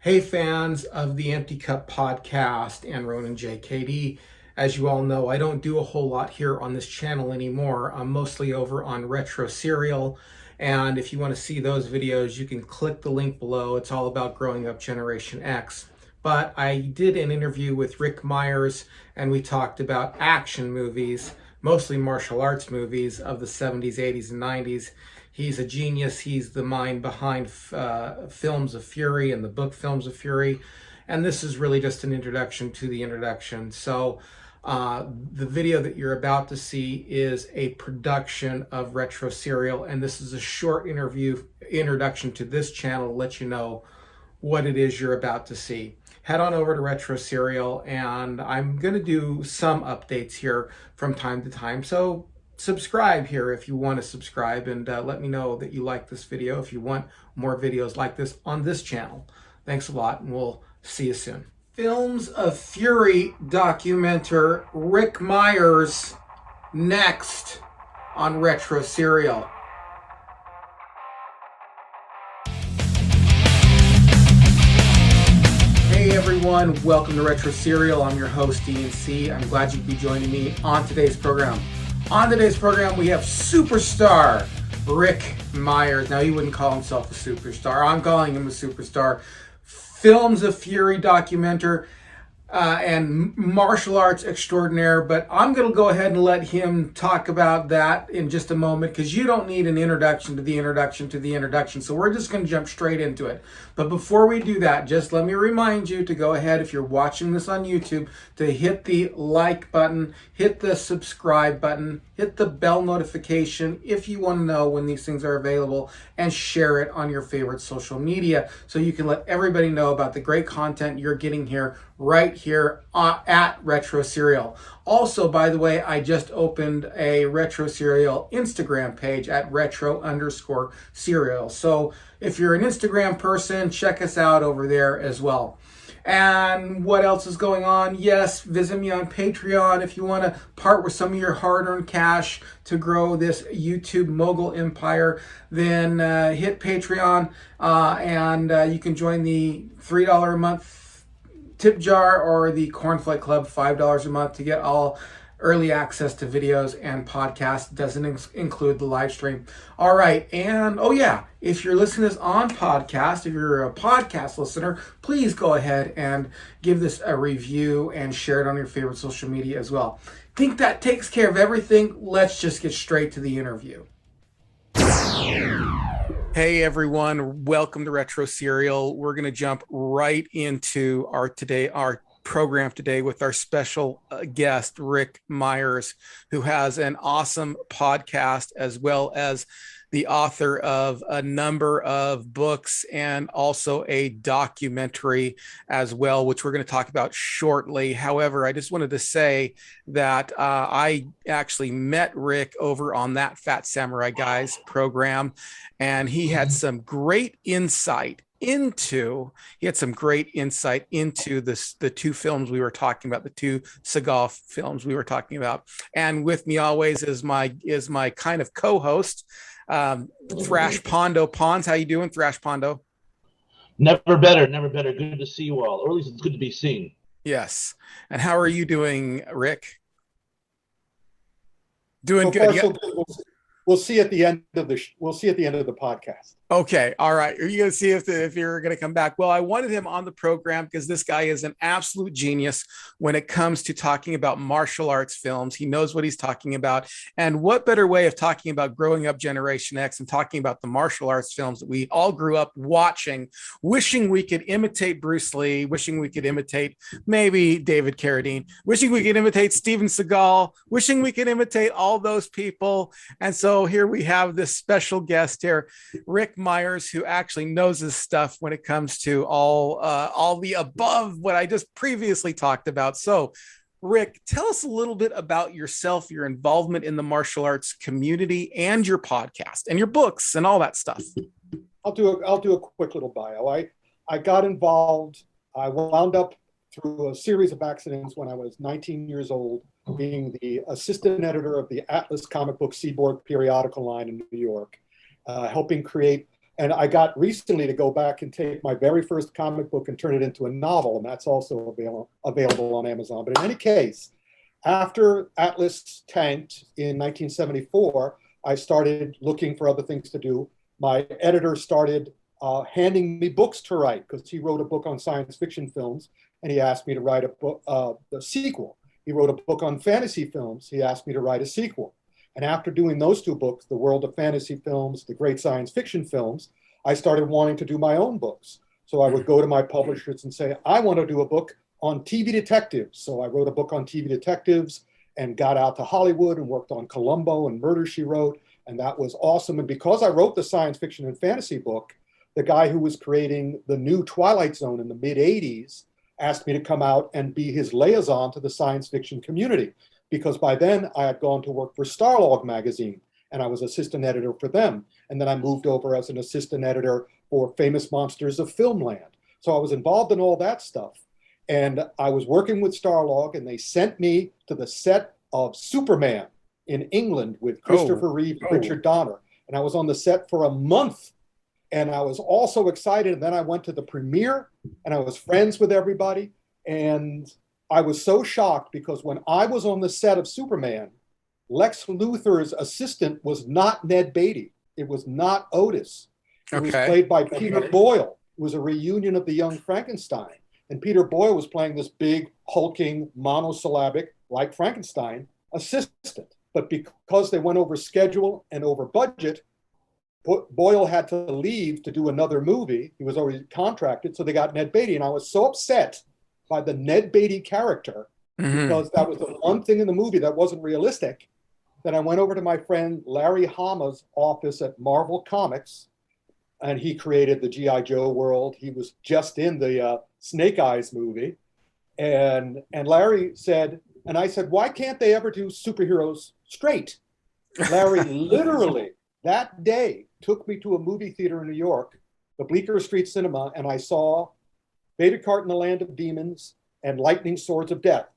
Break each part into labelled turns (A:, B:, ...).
A: Hey, fans of the Empty Cup podcast and Ronan JKD. As you all know, I don't do a whole lot here on this channel anymore. I'm mostly over on Retro Serial. And if you want to see those videos, you can click the link below. It's all about growing up Generation X. But I did an interview with Ric Meyers, and we talked about action movies, mostly martial arts movies of the 70s, 80s, and 90s. He's a genius. He's the mind behind Films of Fury and the book Films of Fury. And this is really just an introduction to the introduction. So the video that you're about to see is a production of Retro Serial. And this is a short introduction to this channel to let you know what it is you're about to see. Head on over to Retro Serial, and I'm going to do some updates here from time to time. So subscribe here if you want to subscribe, and let me know that you like this video if you want more videos like this on this channel. Thanks a lot, and we'll see you soon. Films of Fury documenter Ric Meyers next on Retro Serial. Hey everyone, welcome to Retro Serial. I'm your host DNC. I'm glad you could be joining me on today's program. On today's program, we have superstar Ric Meyers. Now, he wouldn't call himself a superstar. I'm calling him a superstar. Films of Fury documenter and martial arts extraordinaire. But I'm going to go ahead and let him talk about that in just a moment, because you don't need an introduction to the introduction to the introduction. So we're just going to jump straight into it. But before we do that, just let me remind you to go ahead, if you're watching this on YouTube, to hit the like button, hit the subscribe button, hit the bell notification if you want to know when these things are available, and share it on your favorite social media so you can let everybody know about the great content you're getting here right here at Retro Serial. Also, by the way, I just opened a Retro Serial Instagram page at retro_serial. So if you're an Instagram person, check us out over there as well. And what else is going on? Yes, visit me on Patreon if you want to part with some of your hard-earned cash to grow this YouTube mogul empire. Then hit Patreon and you can join the $3 a month tip jar or the Cornflake Club, $5 a month, to get all early access to videos and podcasts. Doesn't include the live stream. All right, and oh yeah, if you're listening to this on podcast, if you're a podcast listener, please go ahead and give this a review and share it on your favorite social media as well. Think that takes care of everything. Let's just get straight to the interview. Hey everyone, welcome to Retro Serial. We're going to jump right into our program today with our special guest, Ric Meyers, who has an awesome podcast as well as the author of a number of books and also a documentary as well, which we're going to talk about shortly. However, I just wanted to say that I actually met Ric over on That Fat Samurai Guys program, and he had some great insight into the two films we were talking about, the two Seagal films we were talking about. And with me always is my kind of co-host, Thrash Pondo Pons. How you doing, Thrash Pondo?
B: Never better. Good to see you all, or at least it's good to be seen.
A: Yes. And how are you doing, Ric? Doing good.
C: We'll see at the end of the podcast.
A: Okay. All right. Are you going to see if you're going to come back? Well, I wanted him on the program because this guy is an absolute genius when it comes to talking about martial arts films. He knows what he's talking about. And what better way of talking about growing up Generation X and talking about the martial arts films that we all grew up watching, wishing we could imitate Bruce Lee, wishing we could imitate maybe David Carradine, wishing we could imitate Steven Seagal, wishing we could imitate all those people. And so here we have this special guest here, Ric Meyers, who actually knows his stuff when it comes to all the above what I just previously talked about. So, Ric, tell us a little bit about yourself, your involvement in the martial arts community, and your podcast, and your books, and all that stuff.
C: I'll do a quick little bio. I got involved. I wound up through a series of accidents when I was 19 years old, being the assistant editor of the Atlas comic book Seaboard periodical line in New York, helping create And I got recently to go back and take my very first comic book and turn it into a novel, and that's also available on Amazon. But in any case, after Atlas tanked in 1974, I started looking for other things to do. My editor started handing me books to write because he wrote a book on science fiction films, and he asked me to write a book, the sequel. He wrote a book on fantasy films. He asked me to write a sequel. And after doing those two books, The World of Fantasy Films, The Great Science Fiction Films, I started wanting to do my own books. So I would go to my publishers and say, I want to do a book on TV detectives. So I wrote a book on TV detectives and got out to Hollywood and worked on Columbo and Murder, She Wrote. And that was awesome. And because I wrote the science fiction and fantasy book, the guy who was creating the new Twilight Zone in the mid-'80s asked me to come out and be his liaison to the science fiction community. Because by then I had gone to work for Starlog magazine and I was assistant editor for them. And then I moved over as an assistant editor for Famous Monsters of Filmland. So I was involved in all that stuff. And I was working with Starlog and they sent me to the set of Superman in England with Christopher Reeve and Richard Donner. And I was on the set for a month. And I was all so excited. And then I went to the premiere and I was friends with everybody. And I was so shocked because when I was on the set of Superman, Lex Luthor's assistant was not Ned Beatty. It was not Otis. It was played by Peter Boyle. It was a reunion of the Young Frankenstein. And Peter Boyle was playing this big, hulking, monosyllabic, like Frankenstein, assistant. But because they went over schedule and over budget, Boyle had to leave to do another movie. He was already contracted, so they got Ned Beatty. And I was so upset by the Ned Beatty character, because that was the one thing in the movie that wasn't realistic, that I went over to my friend Larry Hama's office at Marvel Comics, and he created the G.I. Joe world. He was just in the Snake Eyes movie. And Larry said, and I said, why can't they ever do superheroes straight? Larry literally that day took me to a movie theater in New York, the Bleecker Street Cinema, and I saw Baby Cart in the Land of Demons and Lightning Swords of Death,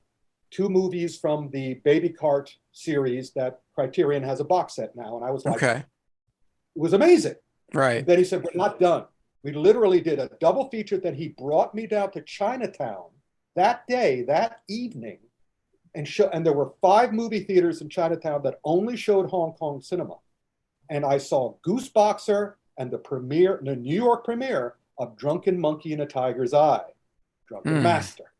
C: two movies from the Baby Cart series that Criterion has a box set now. And I was like, it was amazing.
A: Right.
C: And then he said, we're not done. We literally did a double feature. Then he brought me down to Chinatown that day, that evening, and there were 5 movie theaters in Chinatown that only showed Hong Kong cinema. And I saw Goose Boxer and the New York premiere of Drunken Monkey in a Tiger's Eye, Drunken Master.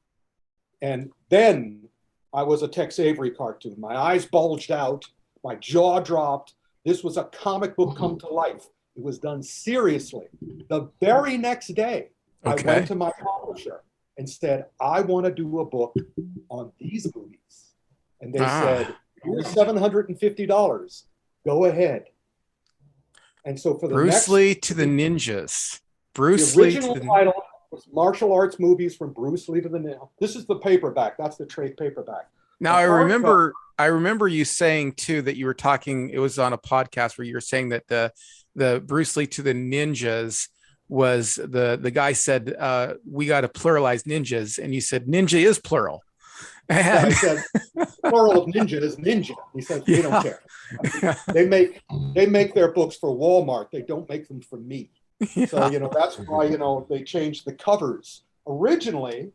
C: And then I was a Tex Avery cartoon. My eyes bulged out, my jaw dropped. This was a comic book come to life. It was done seriously. The very next day, I went to my publisher and said, I want to do a book on these movies. And they said, here's $750. Go ahead. And so for the
A: Bruce Lee to the Ninjas. Bruce Lee to the
C: title was Martial Arts Movies from Bruce Lee to the Ninjas. This is the paperback. That's the trade paperback.
A: Now I remember you saying too that you were talking. It was on a podcast where you were saying that the Bruce Lee to the Ninjas was the guy said we got to pluralize ninjas, and you said ninja is plural. And
C: I said plural of ninja is ninja. He said we don't care. They make their books for Walmart. They don't make them for me. So that's why they changed the covers. Originally,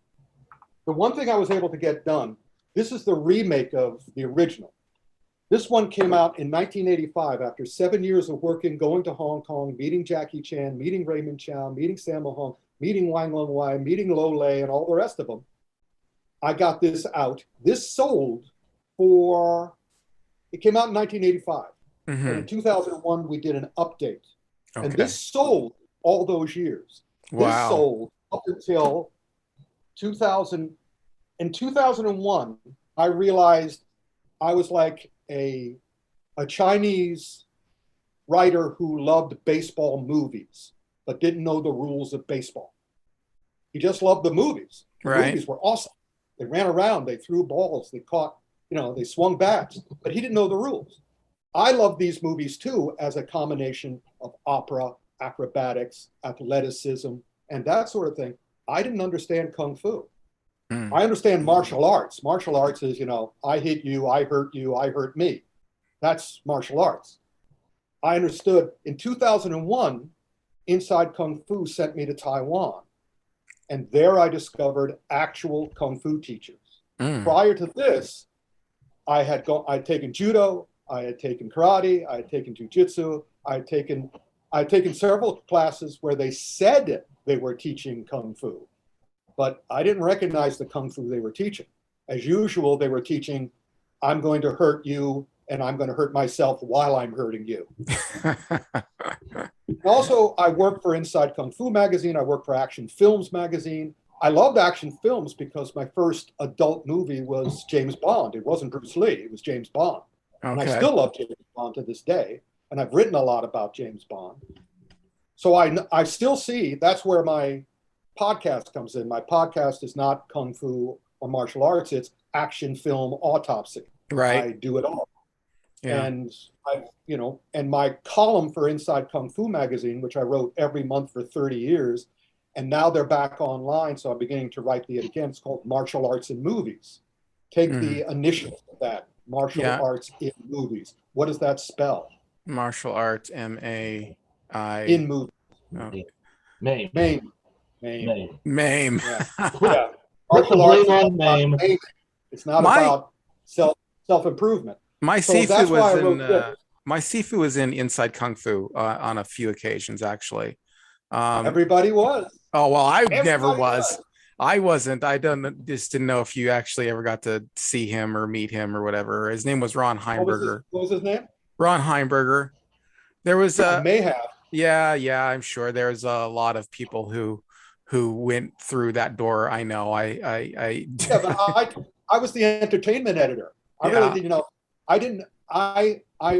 C: the one thing I was able to get done. This is the remake of the original. This one came out in 1985 after 7 years of working, going to Hong Kong, meeting Jackie Chan, meeting Raymond Chow, meeting Sammo Hung, meeting Wang Lung Wai, meeting Lo Lei, and all the rest of them. I got this out. This sold it came out in 1985. And in 2001, we did an update. And this sold all those years.
A: Wow.
C: This sold up until 2000. In 2001, I realized I was like a Chinese writer who loved baseball movies, but didn't know the rules of baseball. He just loved the movies. The movies were awesome. They ran around, they threw balls, they caught, they swung bats, but he didn't know the rules. I love these movies too as a combination of opera, acrobatics, athleticism, and that sort of thing. I didn't understand Kung Fu. I understand martial arts. Martial arts is, I hit you, I hurt me. That's martial arts. I understood in 2001, Inside Kung Fu sent me to Taiwan. And there I discovered actual Kung Fu teachers. Prior to this, I'd taken judo, I had taken karate, I had taken jujitsu, I had taken several classes where they said they were teaching Kung Fu, but I didn't recognize the Kung Fu they were teaching. As usual, they were teaching, I'm going to hurt you and I'm going to hurt myself while I'm hurting you. Also, I worked for Inside Kung Fu magazine. I worked for Action Films magazine. I loved action films because my first adult movie was James Bond. It wasn't Bruce Lee, it was James Bond. Okay. And I still love James Bond to this day. And I've written a lot about James Bond. So I still see, that's where my podcast comes in. My podcast is not Kung Fu or martial arts, it's action film autopsy.
A: Right.
C: I do it all.
A: Yeah.
C: And and my column for Inside Kung Fu magazine, which I wrote every month for 30 years, and now they're back online, so I'm beginning to write it again. It's called Martial Arts in Movies. Take the initials of that, martial arts in movies. What does that spell?
A: Martial arts, M-A-I.
C: In movies.
A: Oh.
B: Mame.
A: Yeah.
C: Yeah. Martial arts
B: on Mame.
C: It's not about self-improvement.
A: My Sifu was in Inside Kung Fu on a few occasions, actually.
C: Everybody was.
A: Oh, well, never was. I wasn't. Just didn't know if you actually ever got to see him or meet him or whatever. His name was Ron Heimberger.
C: What was his name?
A: Ron Heimberger. There was
C: may have.
A: Yeah, I'm sure there's a lot of people who went through that door. I know.
C: Yeah, but I was the entertainment editor. I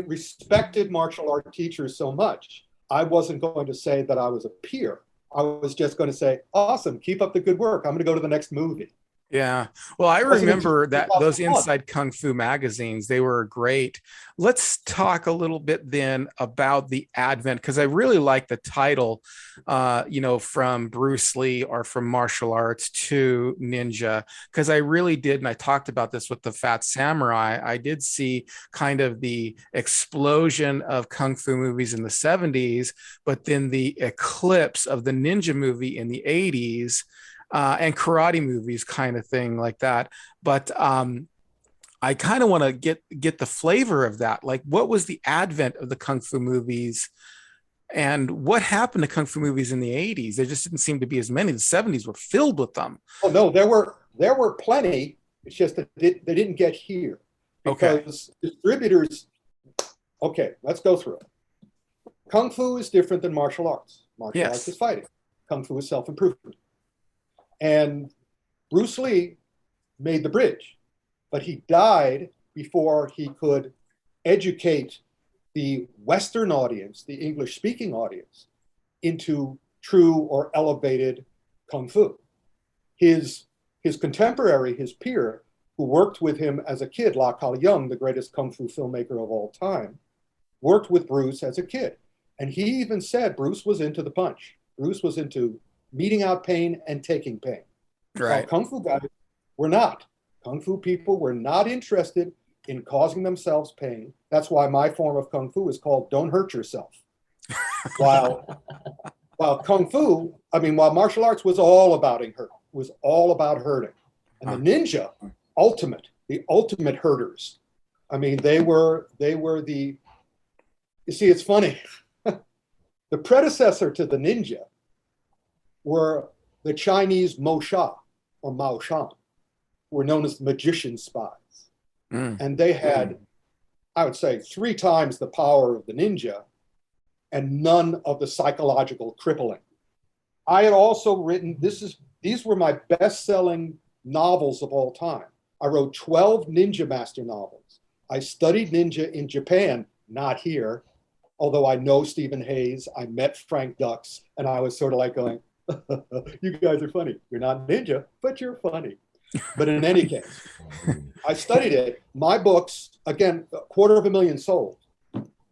C: respected martial art teachers so much. I wasn't going to say that I was a peer. I was just going to say, awesome, keep up the good work. I'm going to go to the next movie.
A: Yeah. Well, I remember that those Inside Kung Fu magazines, they were great. Let's talk a little bit then about the advent, because I really like the title, from Bruce Lee or from martial arts to ninja, because I really did. And I talked about this with the Fat Samurai. I did see kind of the explosion of Kung Fu movies in the 70s, but then the eclipse of the ninja movie in the 80s. And karate movies, kind of thing like that. But I kind of want to get the flavor of that. Like, what was the advent of the Kung Fu movies, and what happened to Kung Fu movies in the 80s? There just didn't seem to be as many. The 70s were filled with them.
C: Oh no, there were plenty. It's just that they didn't get here because distributors. Okay, let's go through it. Kung Fu is different than martial arts. Martial arts is fighting. Kung Fu is self-improvement. And Bruce Lee made the bridge, but he died before he could educate the Western audience, the English-speaking audience, into true or elevated Kung Fu. His contemporary, his peer, who worked with him as a kid, La Kal-Yung, the greatest Kung Fu filmmaker of all time, worked with Bruce as a kid. And he even said Bruce was into the punch. Bruce was into meeting out pain and taking pain.
A: Right.
C: Kung Fu guys were not. Kung Fu people were not interested in causing themselves pain. That's why my form of Kung Fu is called Don't Hurt Yourself. while martial arts was all about hurting. And the ninja, the ultimate hurters. I mean, they were you see, it's funny. The predecessor to the ninja were the Chinese Mo Sha or Mao Shan, who were known as the magician spies. And they had, I would say, 3 times the power of the ninja and none of the psychological crippling. I had also written, these were my best-selling novels of all time. I wrote 12 Ninja Master novels. I studied ninja in Japan, not here, although I know Stephen Hayes, I met Frank Dux, and I was sort of like going, you guys are funny. You're not ninja, but you're funny. But in any case, I studied it. My books, again, 250,000 sold.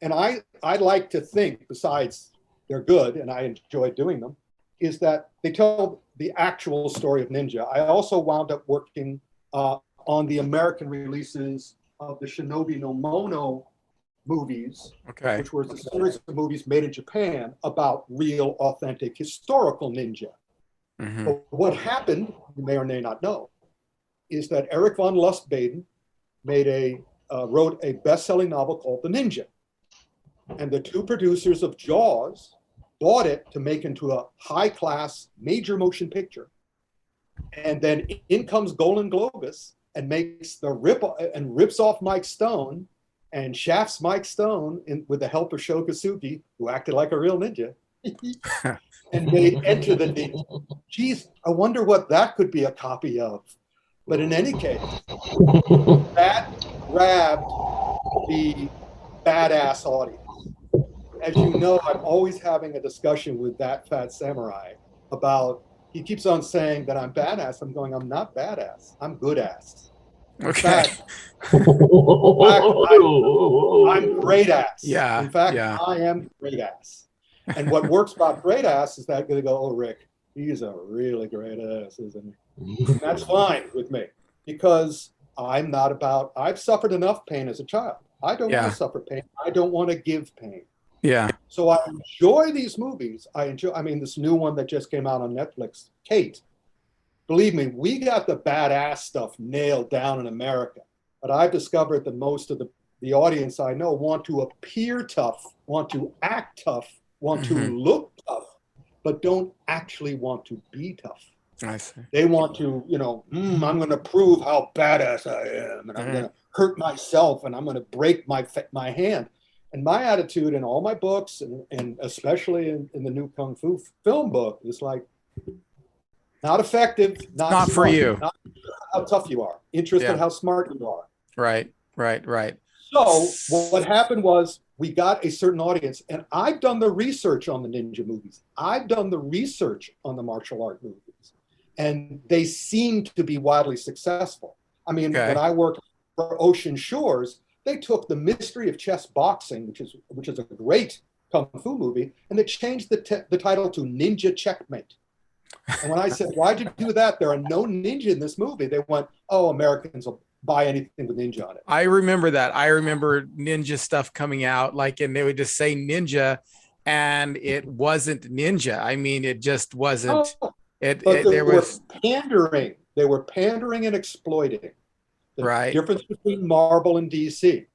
C: And I like to think, besides they're good, and I enjoy doing them, is that they tell the actual story of ninja. I also wound up working on the American releases of the Shinobi no Mono movies,
A: Okay.
C: which was a series of movies made in Japan about real, authentic, historical ninja.
A: Mm-hmm.
C: But what happened, you may or may not know, is that Eric von Lustbaden wrote a best-selling novel called The Ninja. And the two producers of Jaws bought it to make into a high-class major motion picture. And then in comes Golan Globus and makes rips off Mike Stone and shafts Mike Stone with the help of Sho Kosugi, who acted like a real ninja, and made Enter the Ninja. Geez, I wonder what that could be a copy of. But in any case, that grabbed the badass audience. As you know, I'm always having a discussion with that fat samurai about, he keeps on saying that I'm badass. I'm going, I'm not badass. I'm good ass. In fact, I'm great ass.
A: Yeah.
C: In fact,
A: yeah.
C: I am great ass. And what works about great ass is that they go, oh, Rick, he's a really great ass, isn't he? And that's fine with me, because I've suffered enough pain as a child. I don't want to suffer pain. I don't want to give pain.
A: Yeah.
C: So I enjoy these movies. This new one that just came out on Netflix, Kate. Believe me, we got the badass stuff nailed down in America. But I've discovered that most of the audience I know want to appear tough, want to act tough, want to look tough, but don't actually want to be tough.
A: I see.
C: They want to, I'm going to prove how badass I am, and I'm going to hurt myself, and I'm going to break my hand. And my attitude in all my books, and especially in the new Kung Fu film book, is like, not effective, not
A: for you.
C: Not how tough you are, interested how smart you are.
A: Right.
C: So what happened was, we got a certain audience, and I've done the research on the ninja movies. I've done the research on the martial art movies, and they seem to be wildly successful. I mean, when I worked for Ocean Shores, they took The Mystery of Chess Boxing, which is a great Kung Fu movie, and they changed the title to Ninja Checkmate. And when I said, why'd you do that? There are no ninja in this movie. They went, oh, Americans will buy anything with ninja on it.
A: I remember that. I remember ninja stuff coming out, and they would just say ninja, and it wasn't ninja. I mean, it just wasn't.
C: There was pandering. They were pandering and exploiting. The difference between Marvel and DC.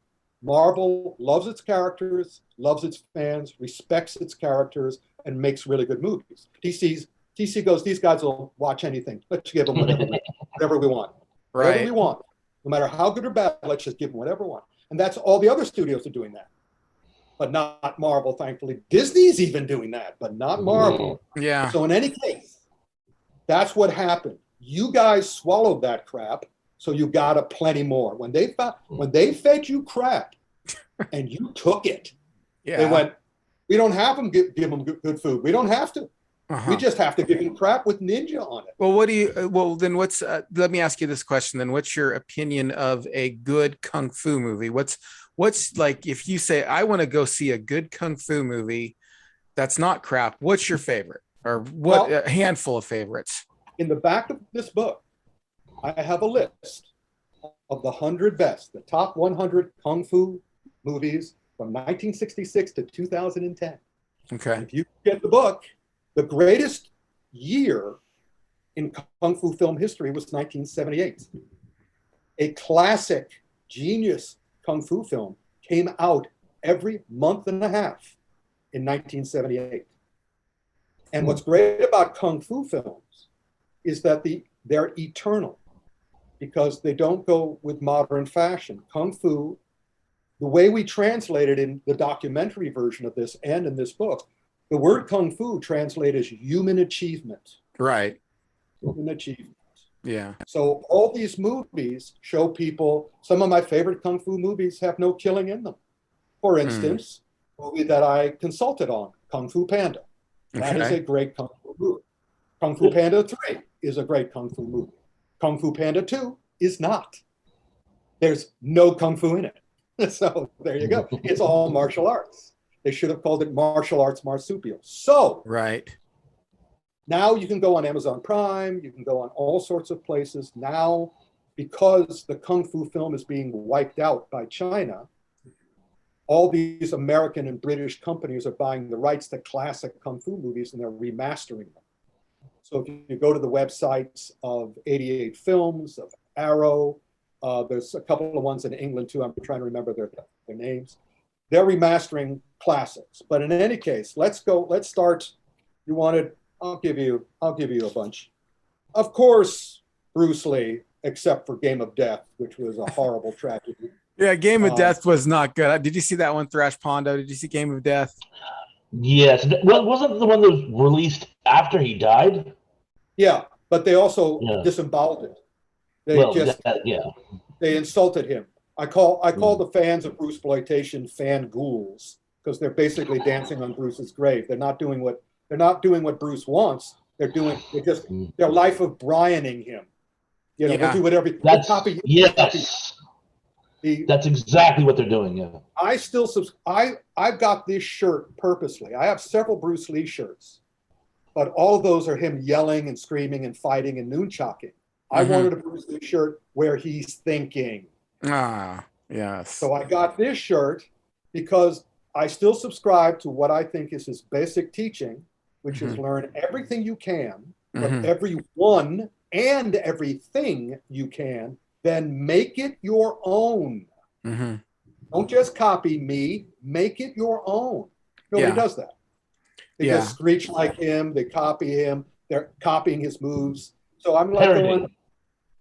C: Marvel loves its characters, loves its fans, respects its characters, and makes really good movies. DC goes, these guys will watch anything. Let's give them whatever we want. Whatever we want. No matter how good or bad, let's just give them whatever we want. And that's all the other studios are doing that. But not Marvel, thankfully. Disney's even doing that, but not Marvel.
A: Yeah.
C: So in any case, that's what happened. You guys swallowed that crap, so you got plenty more. When they fed you crap and you took it, they went, we don't have them give them good food. We don't have to. We just have to give them crap with ninja on it.
A: Well, then what's, let me ask you this question then. What's your opinion of a good Kung Fu movie? What's like, if you say, I want to go see a good Kung Fu movie that's not crap, what's your favorite? Or a handful of favorites? In the back of this book, I have a list of the 100 best, the top 100 Kung Fu movies from 1966 to 2010. Okay. If you get the book, the greatest year in Kung Fu film history was 1978. A classic, genius Kung Fu film came out every month and a half in 1978. And what's great about Kung Fu films is that they're eternal, because they don't go with modern fashion. Kung Fu, the way we translate it in the documentary version of this and in this book, the word Kung Fu translated as human achievement. Right. Human achievement. Yeah. So all these movies show people, some of my favorite Kung Fu movies have no killing in them. For instance, a movie that I consulted on, Kung Fu Panda. That is a great Kung Fu movie. Kung Fu Panda 3 is a great Kung Fu movie. Kung Fu Panda 2 is not. There's no Kung Fu in it. So there you go. It's all martial arts. They should have called it martial arts marsupial. So now you can go on Amazon Prime. You can go on all sorts of places. Now, because the Kung Fu film is being wiped out by China,
C: all these American and British companies are buying the rights to classic kung fu movies and they're remastering them. So if you go to the websites of 88 Films, of Arrow, there's a couple of ones in England too. I'm trying to remember their names. They're remastering classics. But in any case, let's start. You wanted, I'll give you a bunch. Of course, Bruce Lee, except for Game of Death, which was a horrible tragedy.
A: Yeah, Game of Death was not good. Did you see that one, Thrash Pondo? Did you see Game of Death?
B: Yes. Well, wasn't the one that was released after he died?
C: Yeah, but they also disemboweled it. They insulted him. I call the fans of Bruceploitation fan ghouls because they're basically dancing on Bruce's grave. They're not doing what Bruce wants. They're just their life of Brianing him. They'll do whatever.
B: Copy. That's exactly what they're doing. Yeah.
C: I've got this shirt purposely. I have several Bruce Lee shirts, but all of those are him yelling and screaming and fighting and nunchucking. I wanted a Bruce Lee shirt where he's thinking.
A: Ah, yes.
C: So I got this shirt because I still subscribe to what I think is his basic teaching, which is learn everything you can from everyone and everything you can, then make it your own. Don't just copy me, make it your own. Nobody does that. They just screech like him, they copy him, they're copying his moves. So I'm like going,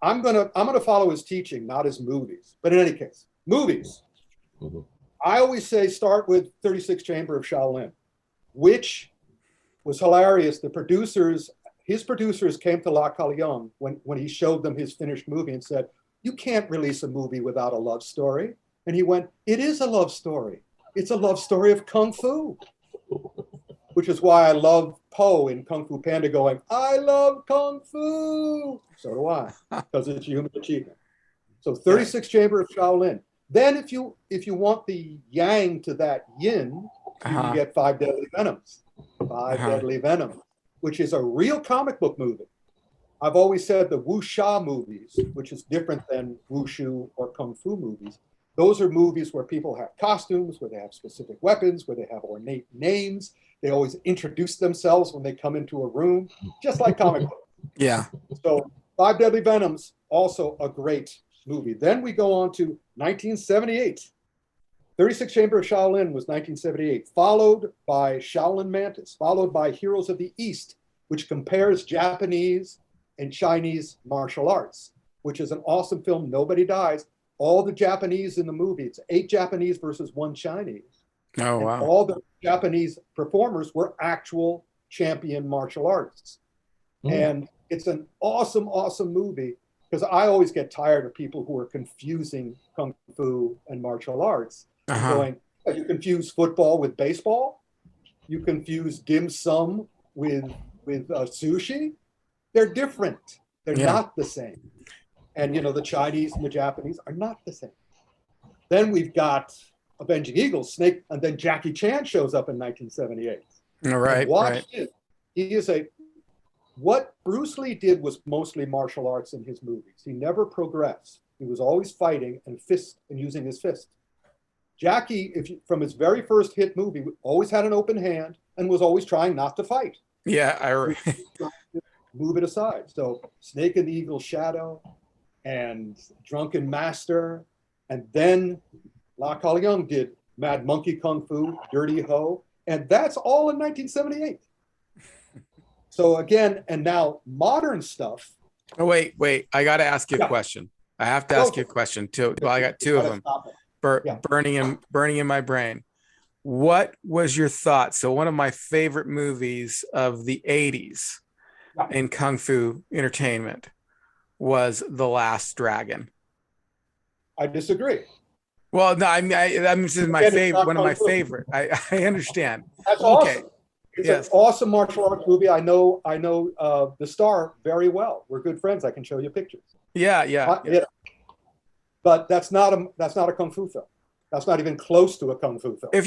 C: I'm gonna follow his teaching, not his movies. But in any case, movies. I always say start with 36 Chamber of Shaolin, which was hilarious. His producers came to La Calion when he showed them his finished movie and said, "You can't release a movie without a love story." And he went, "It is a love story. It's a love story of Kung Fu." Which is why I love Po in Kung Fu Panda going, "I love Kung Fu." So do I, because it's human achievement. So 36 Chamber of Shaolin. Then if you want the yang to that yin, you can get Five Deadly Venoms. Deadly Venom, which is a real comic book movie. I've always said the wuxia movies, which is different than wushu or kung fu movies. Those are movies where people have costumes, where they have specific weapons, where they have ornate names. They always introduce themselves when they come into a room, just like comic books.
A: Yeah.
C: So Five Deadly Venoms, also a great movie. Then we go on to 1978. 36 Chamber of Shaolin was 1978, followed by Shaolin Mantis, followed by Heroes of the East, which compares Japanese and Chinese martial arts, which is an awesome film. Nobody dies. All the Japanese in the movie, it's 8 Japanese versus 1 Chinese.
A: Oh, wow.
C: And all the Japanese performers were actual champion martial artists. And it's an awesome, awesome movie because I always get tired of people who are confusing Kung Fu and martial arts. Going, you confuse football with baseball? You confuse dim sum with sushi? They're different. They're not the same. And, the Chinese and the Japanese are not the same. Then we've got Avenging Eagles, Snake, and then Jackie Chan shows up in 1978.
A: All right.
C: Watch it. What Bruce Lee did was mostly martial arts in his movies. He never progressed. He was always fighting and using his fist. Jackie, from his very first hit movie, always had an open hand and was always trying not to fight.
A: Yeah,
C: move it aside. So Snake and the Eagle's Shadow and Drunken Master, and then La Calion did Mad Monkey Kung Fu, Dirty Ho, and that's all in 1978. So again, and now modern stuff.
A: Oh, wait. I got to ask you a question. I have to ask you a question too. Well, I got 2 of them. Burning in my brain. What was your thought? So one of my favorite movies of the 80s in Kung Fu entertainment was The Last Dragon. I
C: disagree.
A: Well, no, this is my favorite. One of my favorite. I understand.
C: That's okay. Awesome. It's an awesome martial arts movie. I know the star very well. We're good friends. I can show you pictures.
A: Yeah.
C: But that's not a kung fu film. That's not even close to a kung fu film. If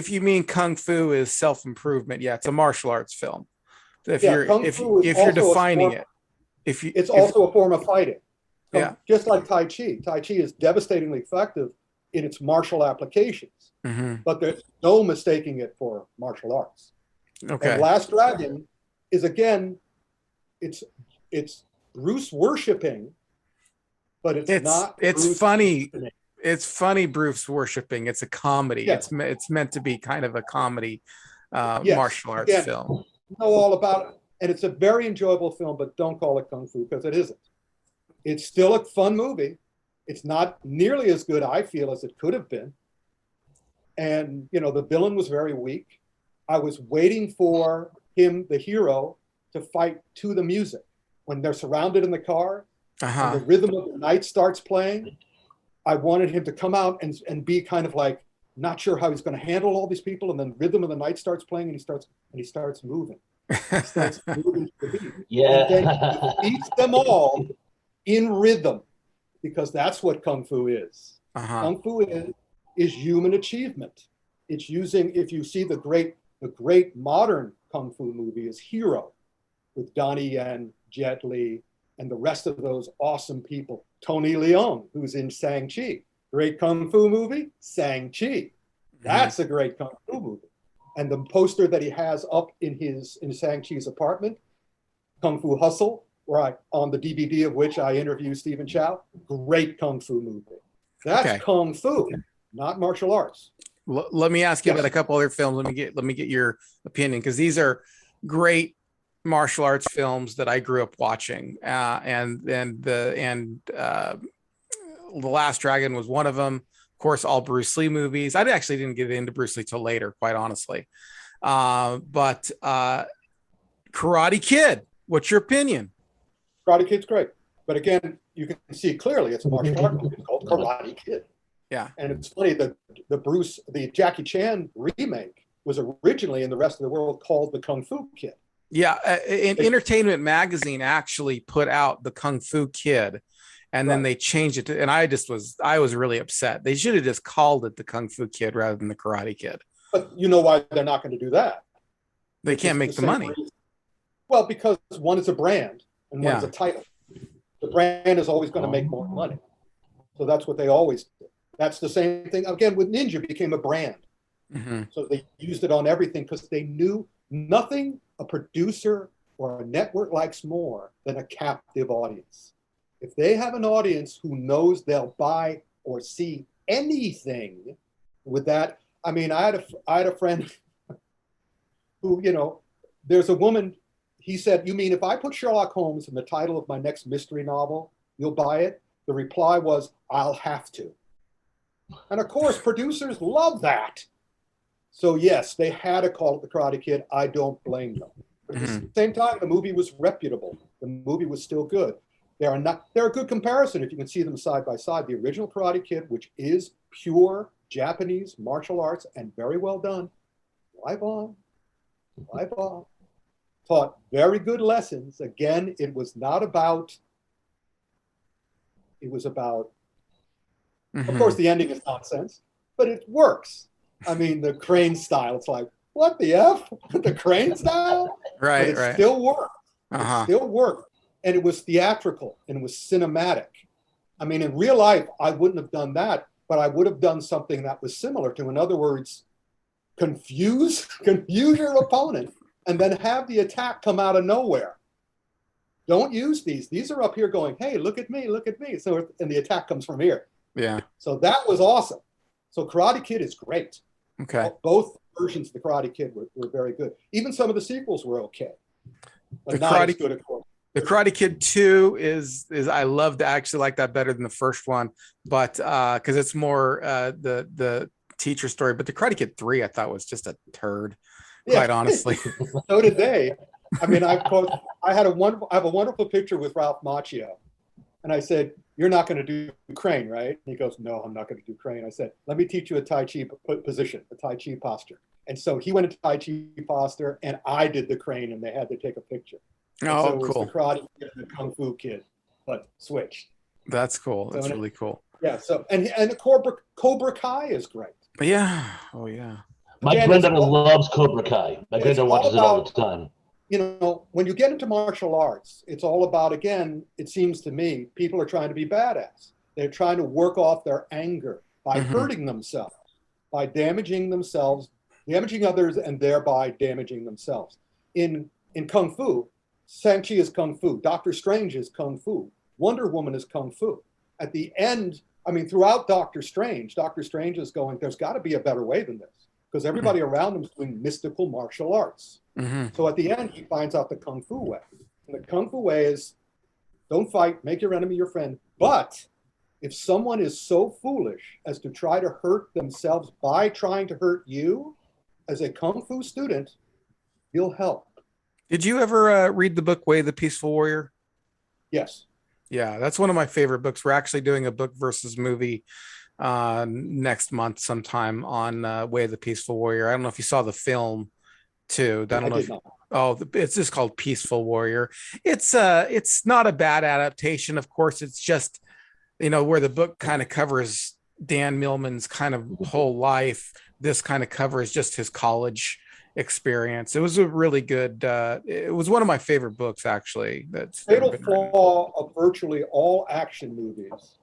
A: you mean kung fu is self-improvement, it's a martial arts film. If you're defining it,
C: it's also a form of fighting. Just like Tai Chi. Tai Chi is devastatingly effective, in its martial applications, but there's no mistaking it for martial arts.
A: Okay.
C: And Last Dragon is, again, it's Bruce worshiping, but it's not.
A: It's
C: Bruce
A: funny.
C: worshiping.
A: It's funny. Bruce worshiping. It's a comedy.
C: Yes.
A: It's meant to be kind of a comedy
C: Yes.
A: martial arts
C: Again,
A: film.
C: You know all about it, and it's a very enjoyable film. But don't call it kung fu, because it isn't. It's still a fun movie. It's not nearly as good, I feel, as it could have been. And the villain was very weak. I was waiting for him, the hero, to fight to the music. When they're surrounded in the car, and the rhythm of the night starts playing, I wanted him to come out and be kind of like not sure how he's going to handle all these people, and then rhythm of the night starts playing, and he starts moving. He starts moving to the beat.
B: Yeah.
C: And then he beats them all in rhythm, because that's what kung fu is. Kung fu is human achievement. It's using, if you see the great modern kung fu movie is Hero, with Donnie Yen, Jet Li, and the rest of those awesome people. Tony Leung, who's in Shang-Chi. Great kung fu movie, Shang-Chi. That's a great kung fu movie. And the poster that he has up in Shang-Chi's apartment, Kung Fu Hustle, on the DVD of which I interview Stephen Chow, great kung fu movie. That's kung fu, not martial arts.
A: Let me ask you about a couple other films. Let me get your opinion, because these are great martial arts films that I grew up watching. And The Last Dragon was one of them. Of course, all Bruce Lee movies. I actually didn't get into Bruce Lee till later, quite honestly. But Karate Kid, what's your opinion?
C: Karate Kid's great. But again, you can see clearly it's a martial art movie called Karate Kid.
A: Yeah.
C: And it's funny that the Jackie Chan remake was originally in the rest of the world called the Kung Fu Kid.
A: Yeah. Entertainment Magazine actually put out the Kung Fu Kid, and then they changed it to, and I was really upset. They should have just called it the Kung Fu Kid rather than the Karate Kid.
C: But you know why they're not going to do that?
A: They can't make the money.
C: Reason. Well, because one is a brand and one is a title. The brand is always going to make more money. So that's what they always do. That's the same thing. Again, with Ninja became a brand. So they used it on everything because they knew nothing a producer or a network likes more than a captive audience. If they have an audience who knows they'll buy or see anything with that. I mean, I had a friend who, there's a woman, he said, "You mean if I put Sherlock Holmes in the title of my next mystery novel, you'll buy it?" The reply was, "I'll have to." And of course, producers love that. So yes, they had to call it the Karate Kid. I don't blame them. But at the same time, the movie was reputable. The movie was still good. They're a good comparison if you can see them side by side. The original Karate Kid, which is pure Japanese martial arts and very well done, live on, taught very good lessons. Again, it was about, of course, the ending is nonsense, but it works. I mean, the crane style, it's like, what the F? The crane style?
A: Right,
C: but it still worked. It still worked. And it was theatrical and it was cinematic. I mean, in real life, I wouldn't have done that, but I would have done something that was similar to, in other words, confuse your opponent and then have the attack come out of nowhere. Don't use these. These are up here going, "Hey, look at me, look at me." So, and the attack comes from here. Yeah. So that was awesome. So Karate Kid is great.
A: Okay.
C: Both versions of the Karate Kid were very good. Even some of the sequels were okay. But not as good, of course.
A: The Karate Kid 2 is I actually like that better than the first one, but because it's more the teacher story. But the Karate Kid 3 I thought was just a turd, quite honestly.
C: So did they. I mean, I have a wonderful picture with Ralph Macchio, and I said, "You're not going to do crane, right?" And he goes, "No, I'm not going to do crane." I said, "Let me teach you a Tai Chi position, a Tai Chi posture." And so he went into Tai Chi posture, and I did the crane, and they had to take a picture.
A: Oh,
C: so it was
A: cool.
C: The Karate Kid and the Kung Fu Kid, but switched.
A: That's cool. That's really cool.
C: Yeah. So and the Cobra Kai is great.
A: But yeah. Oh yeah.
B: My granddaughter loves Cobra Kai. My granddaughter watches it all the time.
C: When you get into martial arts, it's all about, again, it seems to me, people are trying to be badass. They're trying to work off their anger. by hurting themselves, by damaging themselves, damaging others, and thereby damaging themselves. In Kung Fu, Shang-Chi is Kung Fu, Doctor Strange is Kung Fu, Wonder Woman is Kung Fu. At the end, I mean, throughout Doctor Strange is going, there's got to be a better way than this, because everybody around him is doing mystical martial arts. So at the end, he finds out the Kung Fu way. And the Kung Fu way is, don't fight, make your enemy your friend. But if someone is so foolish as to try to hurt themselves by trying to hurt you, as a Kung Fu student, you'll help.
A: Did you ever read the book Way of the Peaceful Warrior?
C: Yes.
A: Yeah, that's one of my favorite books. We're actually doing a book versus movie next month sometime on Way of the Peaceful Warrior. I don't know if you saw the film too. I don't know if it's just called Peaceful Warrior. It's not a bad adaptation. Of course, it's just, where the book kind of covers Dan Millman's kind of whole life. This kind of covers just his college experience. It was a really good, it was one of my favorite books, actually. That's
C: fatal flaw of virtually all action movies,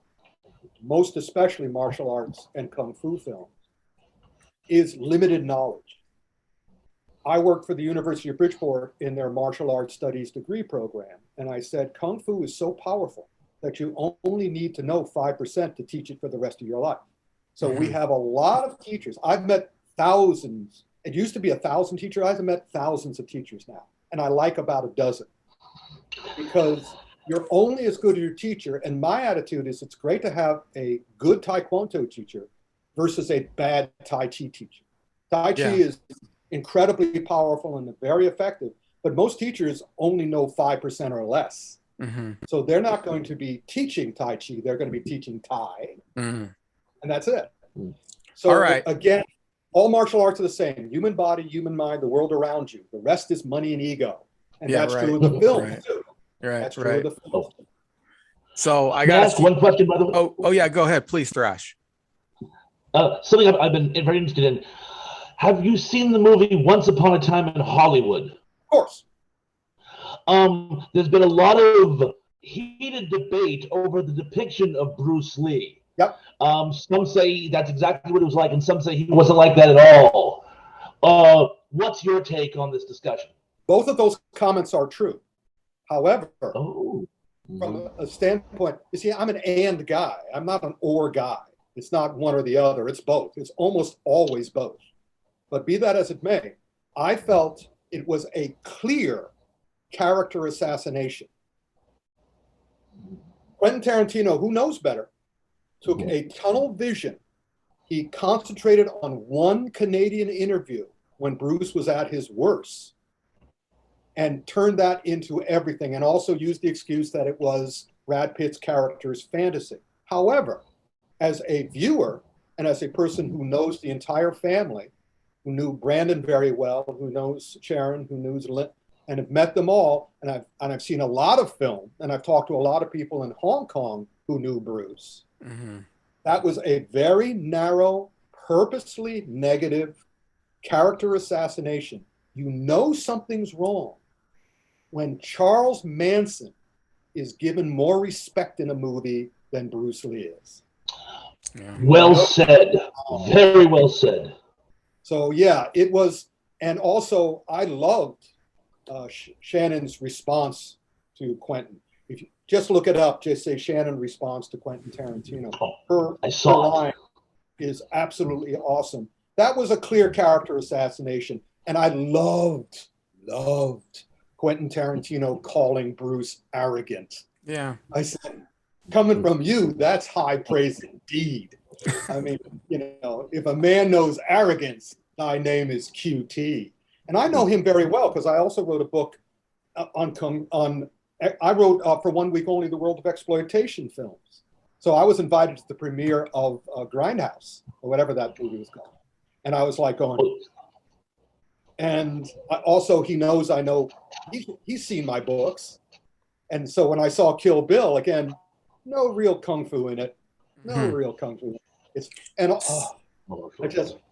C: most especially martial arts and Kung Fu films, is limited knowledge. I worked for the University of Bridgeport in their martial arts studies degree program, and I said, Kung Fu is so powerful that you only need to know 5% to teach it for the rest of your life. So we have a lot of teachers. I've met thousands. It used to be 1,000 teachers. I've met thousands of teachers now, and I like about a dozen, because you're only as good as your teacher. And my attitude is, it's great to have a good Taekwondo teacher versus a bad Tai Chi teacher. Tai Chi is incredibly powerful and very effective, but most teachers only know 5% or less. So they're not going to be teaching Tai Chi. They're going to be teaching Thai. And that's it. So again, all martial arts are the same. Human body, human mind, the world around you. The rest is money and ego. And that's true of the film, too. That's true of the film.
A: So I
B: got to
A: ask
B: one question, by the way.
A: Oh yeah, go ahead, please, Thrash.
B: Something I've been very interested in. Have you seen the movie Once Upon a Time in Hollywood?
C: Of course.
B: There's been a lot of heated debate over the depiction of Bruce Lee.
C: Yep.
B: Some say that's exactly what it was like, and some say he wasn't like that at all. What's your take on this discussion?
C: Both of those comments are true. However, from a standpoint, you see, I'm an and guy. I'm not an or guy. It's not one or the other. It's both. It's almost always both. But be that as it may, I felt it was a clear character assassination. Quentin Tarantino, who knows better, took a tunnel vision. He concentrated on one Canadian interview when Bruce was at his worst and turned that into everything, and also used the excuse that it was Brad Pitt's character's fantasy. However, as a viewer and as a person who knows the entire family, who knew Brandon very well, who knows Sharon, who knows Lynn, and have met them all, and I've seen a lot of film, and I've talked to a lot of people in Hong Kong who knew Bruce. That was a very narrow, purposely negative character assassination. You know something's wrong when Charles Manson is given more respect in a movie than Bruce Lee is.
B: Well said. Very well said.
C: So yeah, it was, and also I loved Shannon's response to Quentin. If you just look it up, just say Shannon response to Quentin Tarantino. Her line is absolutely awesome. That was a clear character assassination, and I loved Quentin Tarantino calling Bruce arrogant.
A: Yeah,
C: I said, coming from you, that's high praise indeed. I mean, if a man knows arrogance, thy name is QT. And I know him very well because I also wrote a book I wrote for 1 week only the world of exploitation films. So I was invited to the premiere of Grindhouse, or whatever that movie was called. And I was like going, and also he knows I know, he's seen my books. And so when I saw Kill Bill, again, no real kung fu in it. No real kung fu.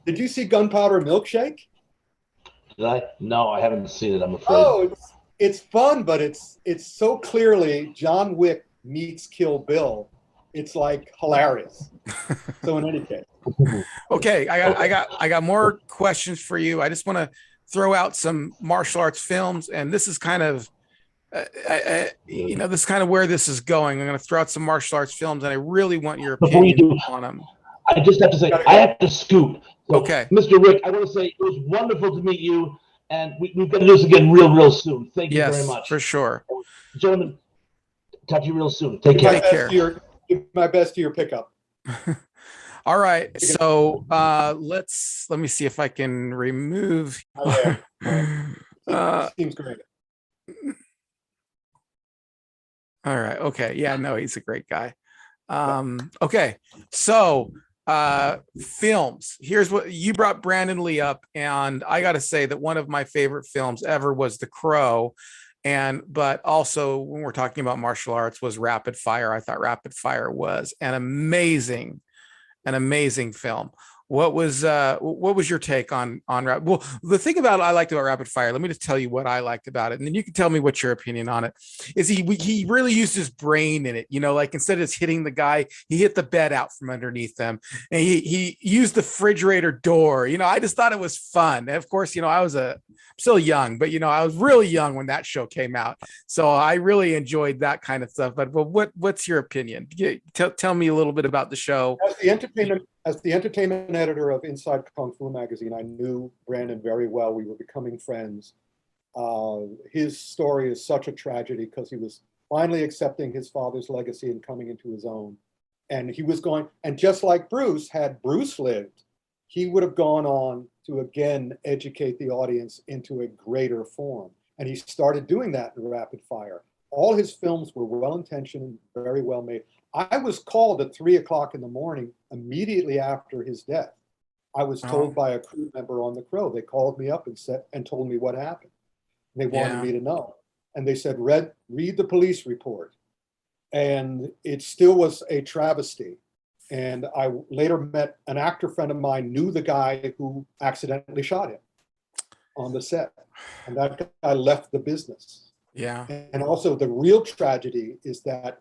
C: Did you see Gunpowder Milkshake?
B: Did I? No, I haven't seen it, I'm afraid.
C: Oh, it's fun, but it's so clearly John Wick meets Kill Bill it's like hilarious. So in any case,
A: Okay, I got more questions for you. I just want to throw out some martial arts films, and this is kind of this is kind of where this is going. I'm going to throw out some martial arts films, and I really want your
B: Before you
A: opinion
B: do,
A: on them.
B: I just have to say, I have to scoot. So,
A: Okay.
B: Mr. Rick, I want to say it was wonderful to meet you, and we've got to do this again real soon. Thank you very much.
A: For sure.
B: Gentlemen, talk to you real soon. Take care.
C: Give my best to your pickup.
A: All right. So let me see if I can remove.
C: Seems great.
A: All right. Okay. Yeah, no, he's a great guy. Okay. So films. Here's what you brought Brandon Lee up, and I gotta say that one of my favorite films ever was The Crow. But also when we're talking about martial arts was Rapid Fire. I thought Rapid Fire was an amazing film. What was your take on well, the thing about I liked about Rapid Fire, let me just tell you what I liked about it, and then you can tell me what's your opinion on it. Is he really used his brain in it, like instead of just hitting the guy, he hit the bed out from underneath them, and he used the refrigerator door. I just thought it was fun. And of course, I'm still young, but I was really young when that show came out, so I really enjoyed that kind of stuff. But what's your opinion? Tell me a little bit about the show.
C: As the entertainment editor of Inside Kung Fu magazine, I knew Brandon very well. We were becoming friends. His story is such a tragedy because he was finally accepting his father's legacy and coming into his own. And he was going, and just like Bruce, had Bruce lived, he would have gone on to again educate the audience into a greater form. And he started doing that in Rapid Fire. All his films were well-intentioned and very well made. I was called at 3:00 in the morning immediately after his death. I was told by a crew member on The Crow. They called me up and told me what happened. And they wanted me to know. And they said, read the police report. And it still was a travesty. And I later met an actor friend of mine, knew the guy who accidentally shot him on the set. And that guy left the business.
A: Yeah.
C: And also the real tragedy is that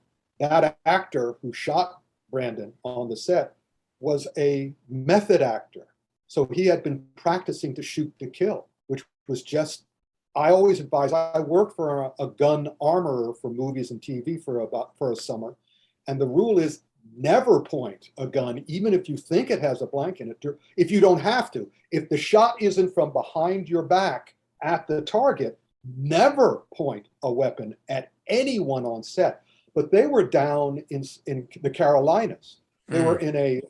C: actor who shot Brandon on the set was a method actor. So he had been practicing to shoot to kill, which was just, I always advise, I worked for a gun armorer for movies and TV for a summer. And the rule is never point a gun, even if you think it has a blank in it, if you don't have to. If the shot isn't from behind your back at the target, never point a weapon at anyone on set. But they were down in the Carolinas. They were in a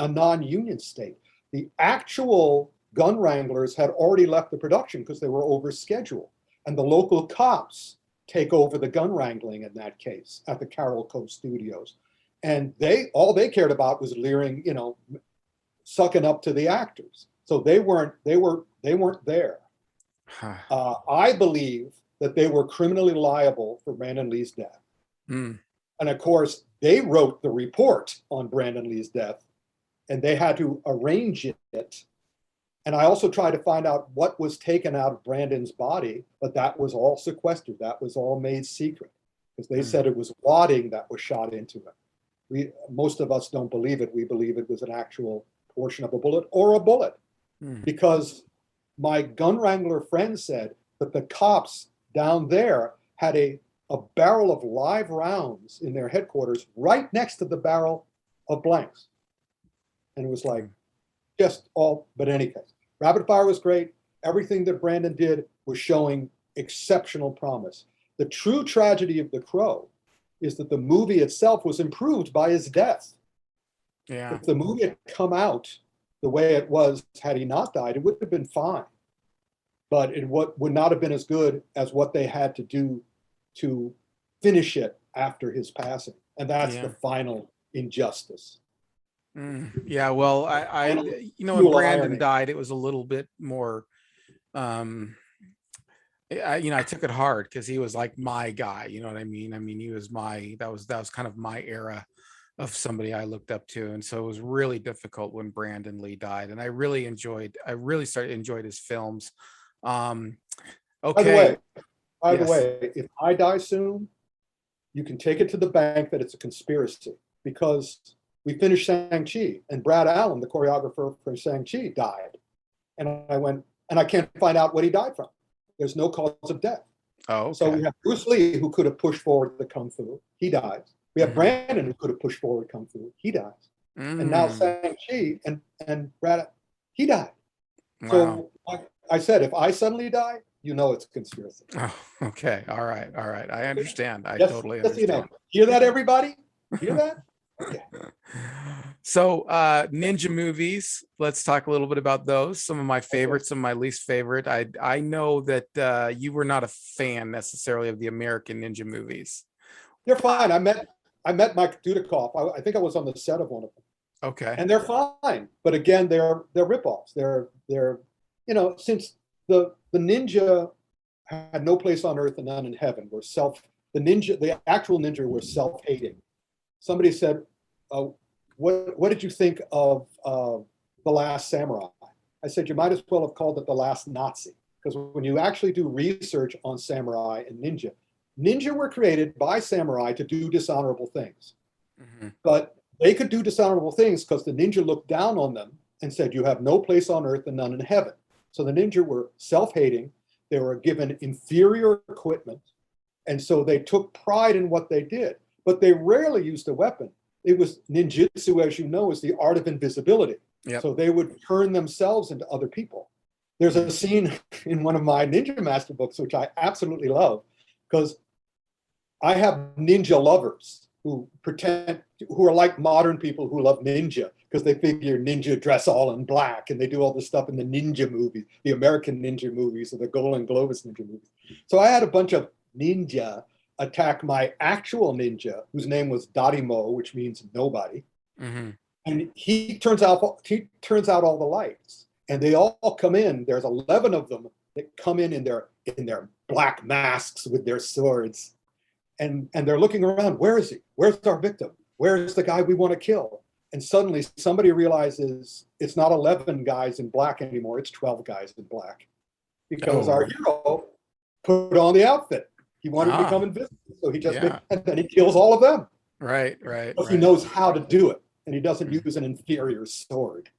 C: non-union state. The actual gun wranglers had already left the production because they were over schedule. And the local cops take over the gun wrangling in that case at the Carroll Cove Studios. And all they cared about was leering, sucking up to the actors. So they weren't there. I believe that they were criminally liable for Brandon Lee's death. And of course, they wrote the report on Brandon Lee's death, and they had to arrange it. And I also tried to find out what was taken out of Brandon's body, but that was all sequestered. That was all made secret because they said it was wadding that was shot into him. Most of us don't believe it. We believe it was an actual portion of a bullet or a bullet because my gun wrangler friend said that the cops down there had a barrel of live rounds in their headquarters right next to the barrel of blanks. And it was like just all, but in any case, Rapid Fire was great. Everything that Brandon did was showing exceptional promise. The true tragedy of The Crow is that the movie itself was improved by his death.
A: Yeah.
C: If the movie had come out the way it was, had he not died, it would have been fine. But it would not have been as good as what they had to do to finish it after his passing. And that's the final injustice.
A: Yeah, well, I when Brandon died, it was a little bit more, I took it hard because he was like my guy, you know what I mean? I mean, he was that was kind of my era of somebody I looked up to. And so it was really difficult when Brandon Lee died. And I really started to enjoy his films. Okay.
C: By the way, if I die soon, you can take it to the bank that it's a conspiracy, because we finished Shang-Chi and Brad Allen, the choreographer for Shang-Chi, died. And I went, and I can't find out what he died from. There's no cause of death.
A: Oh, okay.
C: So we have Bruce Lee, who could have pushed forward the Kung Fu. He dies. We have Brandon, who could have pushed forward Kung Fu. He dies. And now Shang-Chi and Brad, he died.
A: Wow.
C: So I said, if I suddenly die, you know it's a conspiracy.
A: Oh, okay. All right. I understand. I
C: Yes,
A: totally
C: yes,
A: understand.
C: Hear that, everybody? Hear that? Okay.
A: So ninja movies, let's talk a little bit about those. Some of my favorites, some of my least favorite. I know that you were not a fan necessarily of the American ninja movies.
C: They're fine. I met Mike Dudikoff. I think I was on the set of one of them.
A: Okay.
C: And they're fine. But again, they're ripoffs. They're since the ninja had no place on earth and none in heaven, the actual ninja were self-hating. Somebody said, what did you think of The Last Samurai? I said, you might as well have called it The Last Nazi, because when you actually do research on samurai and ninja were created by samurai to do dishonorable things. But they could do dishonorable things because the ninja looked down on them and said, you have no place on earth and none in heaven. So the ninja were self-hating. They were given inferior equipment. And so they took pride in what they did. But they rarely used a weapon. It was ninjutsu, as you know, is the art of invisibility.
A: Yep.
C: So they would turn themselves into other people. There's a scene in one of my Ninja Master books, which I absolutely love, because I have ninja lovers who are like modern people who love ninja, because they figure ninja dress all in black and they do all this stuff in the ninja movies, the American ninja movies or the Golden Globus ninja movies. So I had a bunch of ninja attack my actual ninja, whose name was Darimo, which means nobody. And he turns out all the lights, and they all come in. There's 11 of them that come in their black masks with their swords, and they're looking around. Where is he? Where's our victim? Where's the guy we want to kill? And suddenly somebody realizes it's not 11 guys in black anymore. It's 12 guys in black, because our hero put on the outfit. He wanted to become invisible, so he just and then he kills all of them.
A: Right.
C: Because he knows how to do it, and he doesn't use an inferior sword.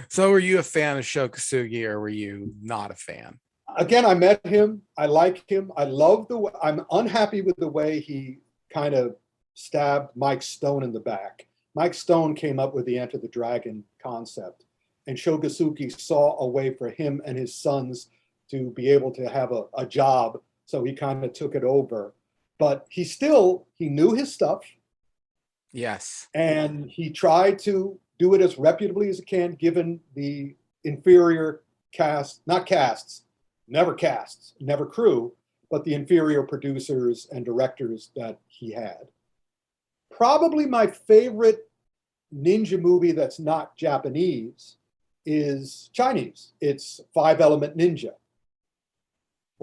A: So were you a fan of Shokasugi, or were you not a fan?
C: Again, I met him. I like him. I'm unhappy with the way he kind of stabbed Mike Stone in the back. Mike Stone came up with the Enter the Dragon concept, and Shokasugi saw a way for him and his sons to be able to have a job. So he kind of took it over, but he knew his stuff.
A: Yes. And
C: he tried to do it as reputably as he can, given the inferior never crew, but the inferior producers and directors that he had. Probably my favorite ninja movie that's not Japanese is Chinese. It's Five Element Ninja.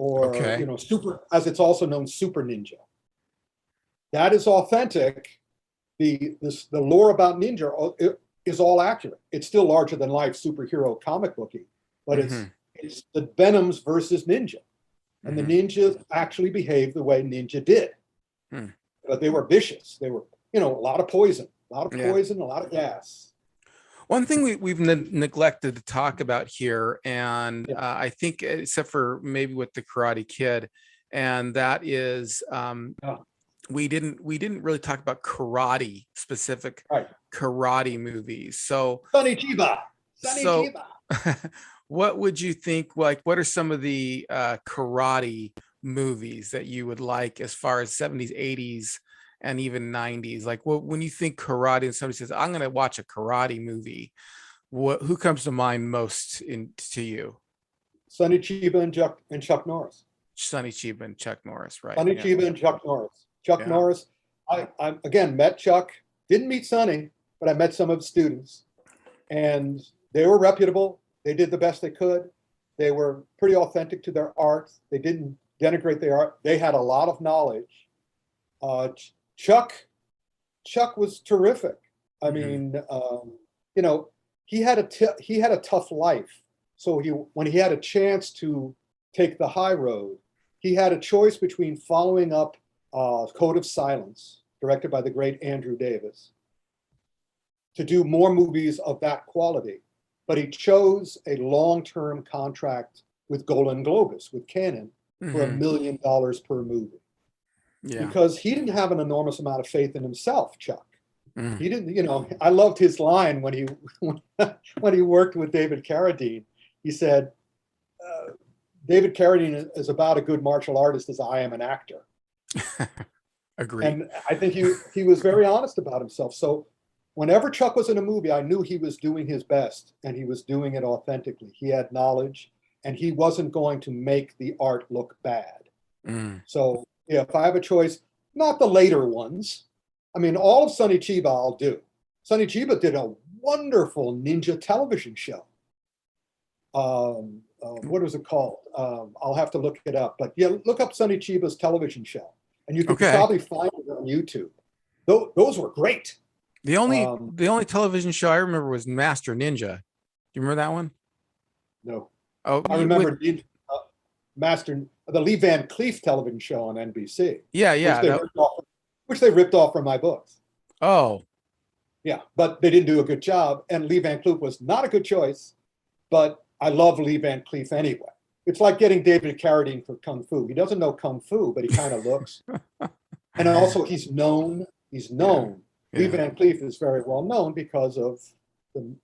C: Or, super, as it's also known, Super Ninja. That is authentic. The lore about ninja is all accurate. It's still larger than life superhero comic booky, but it's the Venoms versus ninja. And the ninjas actually behaved the way ninja did. But they were vicious. They were, a lot of poison, a lot of gas.
A: One thing we've neglected to talk about here, and I think except for maybe with the Karate Kid, and that is we didn't really talk about specific karate movies. So
C: Sonny Chiba.
A: What would you think? Like, what are some of the karate movies that you would like as far as 70s, 80s? And even 90s, like when you think karate and somebody says, I'm going to watch a karate movie, who comes to mind most to you?
C: Sonny Chiba and Chuck Norris.
A: Sonny Chiba and Chuck Norris, right?
C: Sonny Chiba and Chuck Norris. Chuck Norris. I again met Chuck, didn't meet Sonny, but I met some of his students, and they were reputable. They did the best they could. They were pretty authentic to their art. They didn't denigrate their art. They had a lot of knowledge. Chuck was terrific. I mean, he had a tough life. So when he had a chance to take the high road, he had a choice between following up Code of Silence, directed by the great Andrew Davis, to do more movies of that quality. But he chose a long-term contract with Golden Globus, with Canon, for $1 million per movie.
A: Yeah.
C: Because he didn't have an enormous amount of faith in himself, Chuck. He didn't, I loved his line when he when he worked with David Carradine. He said, David Carradine is about a good martial artist as I am an actor.
A: Agreed.
C: And I think he was very honest about himself. So whenever Chuck was in a movie, I knew he was doing his best and he was doing it authentically. He had knowledge and he wasn't going to make the art look bad. So if I have a choice, not the later ones. I mean, all of Sonny Chiba I'll do. Sonny Chiba did a wonderful ninja television show. What was it called? I'll have to look it up. But yeah, look up Sonny Chiba's television show. And you can probably find it on YouTube. Those were great.
A: The only television show I remember was Master Ninja. Do you remember that one?
C: No.
A: Oh,
C: I remember the Lee Van Cleef television show on NBC.
A: Yeah,
C: which they ripped off from my books.
A: Oh.
C: Yeah, but they didn't do a good job. And Lee Van Cleef was not a good choice, but I love Lee Van Cleef anyway. It's like getting David Carradine for Kung Fu. He doesn't know Kung Fu, but he kind of looks. And also he's known. Yeah. Lee Van Cleef is very well known because of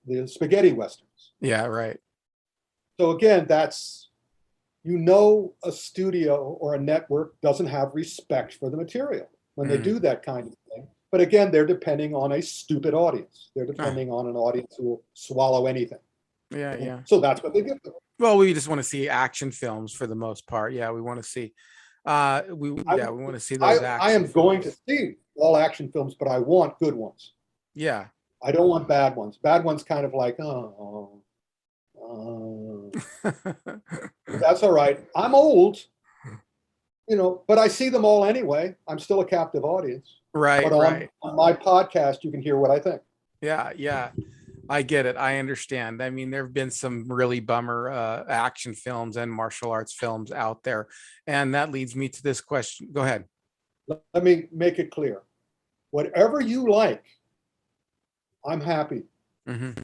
C: the spaghetti westerns.
A: Yeah, right.
C: So again, that's, a studio or a network doesn't have respect for the material when they do that kind of thing. But again, they're depending on a stupid audience. They're depending on an audience who will swallow anything.
A: Yeah.
C: So that's what they give them.
A: Well, we just want to see action films for the most part. Yeah, we want to see. We want to see those.
C: I am going to see all action films, but I want good ones.
A: Yeah.
C: I don't want bad ones. Bad ones kind of like, that's all right. I'm old, but I see them all anyway. I'm still a captive audience.
A: Right.
C: But on my podcast, you can hear what I think.
A: Yeah. I get it. I understand. I mean, there have been some really bummer action films and martial arts films out there. And that leads me to this question. Go ahead.
C: Let me make it clear. Whatever you like, I'm happy.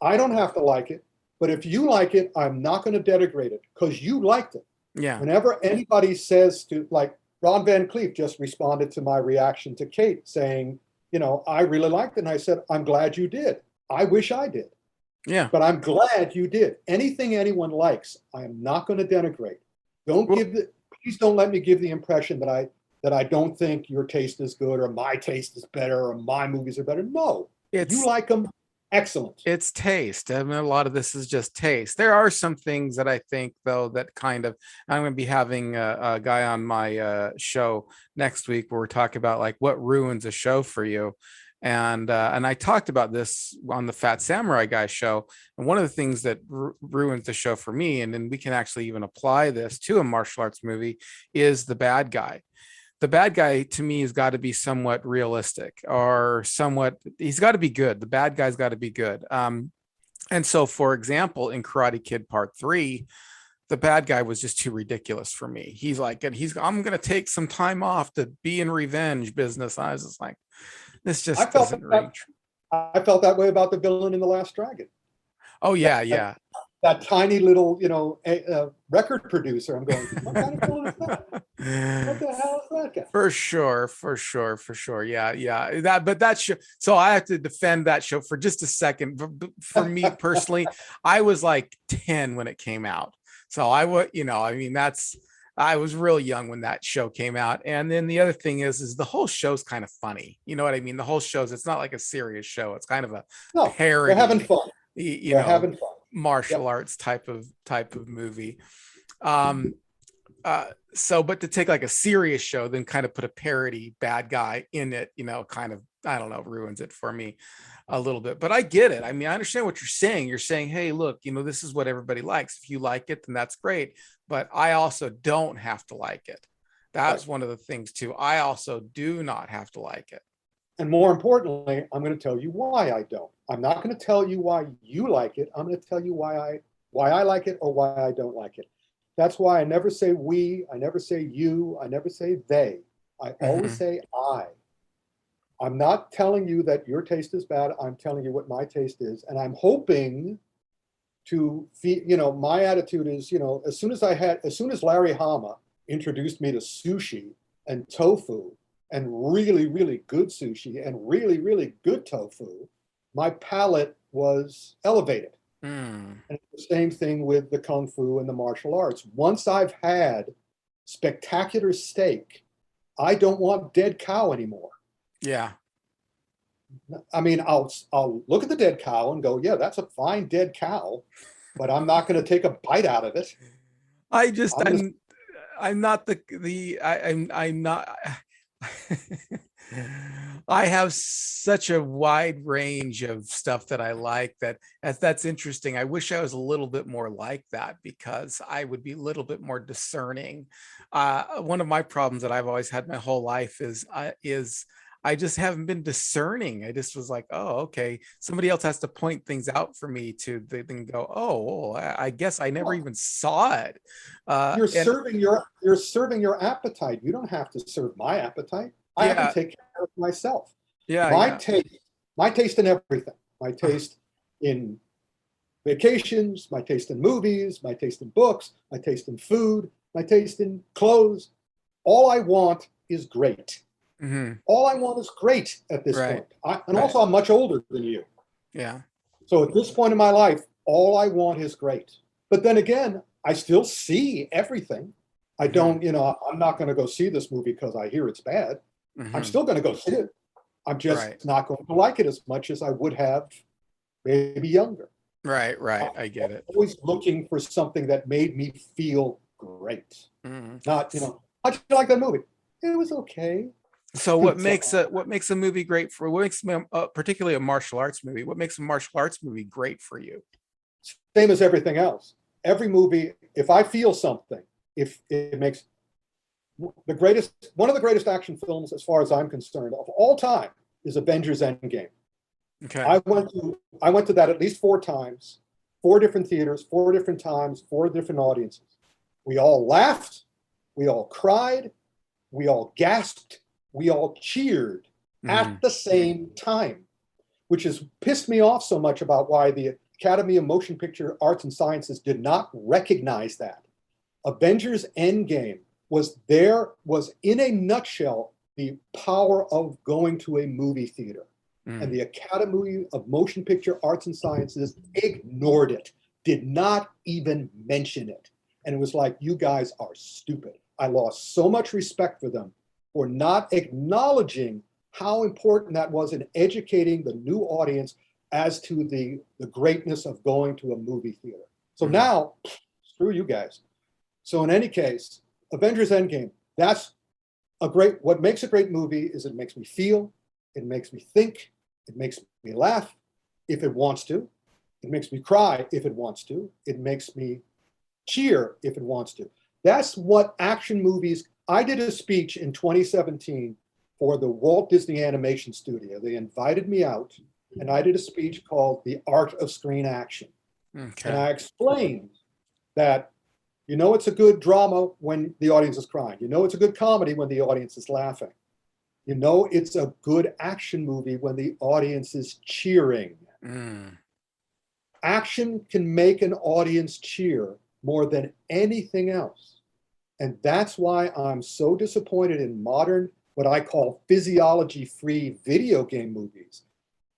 C: I don't have to like it. But if you like it, I'm not going to denigrate it because you liked it.
A: Yeah.
C: Whenever anybody says like Ron Van Cleef just responded to my reaction to Kate saying, I really liked it. And I said, I'm glad you did. I wish I did.
A: Yeah.
C: But I'm glad you did. Anything anyone likes, I am not going to denigrate. Please don't let me give the impression that I don't think your taste is good or my taste is better or my movies are better. No. You like them. Excellent.
A: It's taste. I mean, a lot of this is just taste. There are some things that I think, though, that kind of, I'm going to be having a guy on my show next week where we're talking about like what ruins a show for you. And I talked about this on the Fat Samurai Guy show. And one of the things that ruins the show for me, and then we can actually even apply this to a martial arts movie, is the bad guy. The bad guy to me has got to be somewhat realistic or he's got to be good. The bad guy's got to be good. And so, for example, in Karate Kid Part 3, the bad guy was just too ridiculous for me. He's like, I'm going to take some time off to be in revenge business. I was just like, this just doesn't reach.
C: I felt that way about the villain in The Last Dragon.
A: Oh, yeah.
C: That tiny little, record producer. I'm going, what kind of villain is that? What the hell is that guy?
A: For sure. Yeah. So I have to defend that show for just a second. For me personally, I was like 10 when it came out. So I was real young when that show came out. And then the other thing is the whole show's kind of funny. You know what I mean? The whole it's not like a serious show. It's kind of a parody.
C: They're having fun. Having fun.
A: Martial arts type of movie. But to take like a serious show, then kind of put a parody bad guy in it, kind of, I don't know, ruins it for me a little bit. But I get it. I mean, I understand what you're saying. You're saying, hey, look, this is what everybody likes. If you like it, then that's great. But I also don't have to like it. That's one of the things too. I also do not have to like it.
C: And more importantly, I'm going to tell you why I don't. I'm not going to tell you why you like it. I'm going to tell you why I like it or why I don't like it. That's why I never say we, I never say you, I never say they. I always say I. I'm not telling you that your taste is bad. I'm telling you what my taste is. And I'm hoping to feed, my attitude is, as soon as Larry Hama introduced me to sushi and tofu and really, really good sushi and really, really good tofu, my palate was elevated. And it's the same thing with the Kung Fu and the martial arts. Once I've had spectacular steak, I don't want dead cow anymore.
A: Yeah.
C: I mean, I'll look at the dead cow and go, yeah, that's a fine dead cow, but I'm not going to take a bite out of it.
A: I'm not I'm not. I have such a wide range of stuff that I like that's interesting. I wish I was a little bit more like that because I would be a little bit more discerning. One of my problems that I've always had my whole life is I just haven't been discerning. I just was like, oh, okay. Somebody else has to point things out for me to then go, oh, I guess I never even saw it.
C: You're serving your appetite. You don't have to serve my appetite. I have to take care of myself. My taste in everything. My taste in vacations, my taste in movies, my taste in books, my taste in food, my taste in clothes. All I want is great. All I want is great at this point. Also, I'm much older than you.
A: Yeah.
C: So at this point in my life, all I want is great. But then again, I still see everything. I don't, I'm not going to go see this movie because I hear it's bad. I'm still going to go see it. I'm just not going to like it as much as I would have maybe younger.
A: Right. I get it.
C: Always looking for something that made me feel great. Not, how'd you like that movie? It was okay.
A: So what makes a movie great for, what makes particularly a martial arts movie, what makes a martial arts movie great for you?
C: Same as everything else. Every movie, if I feel something, if it makes one of the greatest action films, as far as I'm concerned, of all time, is Avengers End Game.
A: Okay.
C: I went to that at least 4 times, 4 different theaters, 4 different times, 4 different audiences. We all laughed, we all cried, we all gasped, we all cheered at the same time, which has pissed me off so much about why the Academy of Motion Picture Arts and Sciences did not recognize that. Avengers End Game was in a nutshell the power of going to a movie theater. And the Academy of Motion Picture Arts and Sciences ignored it, did not even mention it. And it was like, you guys are stupid. I lost so much respect for them for not acknowledging how important that was in educating the new audience as to the greatness of going to a movie theater. So now, screw you guys. So in any case, Avengers Endgame, what makes a great movie is it makes me feel, it makes me think, it makes me laugh if it wants to, it makes me cry if it wants to, it makes me cheer if it wants to. That's what action movies. I did a speech in 2017 for the Walt Disney Animation Studio. They invited me out, and I did a speech called The Art of Screen Action.
A: Okay.
C: And I explained that, it's a good drama when the audience is crying. It's a good comedy when the audience is laughing. It's a good action movie when the audience is cheering. Action can make an audience cheer more than anything else. And that's why I'm so disappointed in modern, what I call physiology-free video game movies.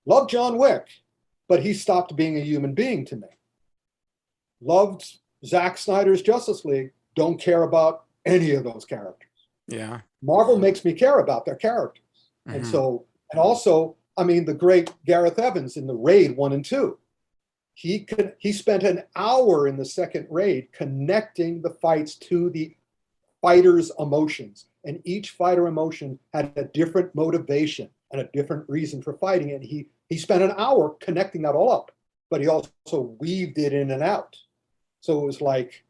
C: Love John Wick, but he stopped being a human being to me. Loved Zack Snyder's Justice League, don't care about any of those characters.
A: Yeah.
C: Marvel makes me care about their characters. And also, the great Gareth Evans in the Raid 1 and 2. He spent an hour in the second Raid connecting the fights to the fighters' emotions. And each fighter emotion had a different motivation and a different reason for fighting. And he spent an hour connecting that all up, but he also weaved it in and out. So it was like,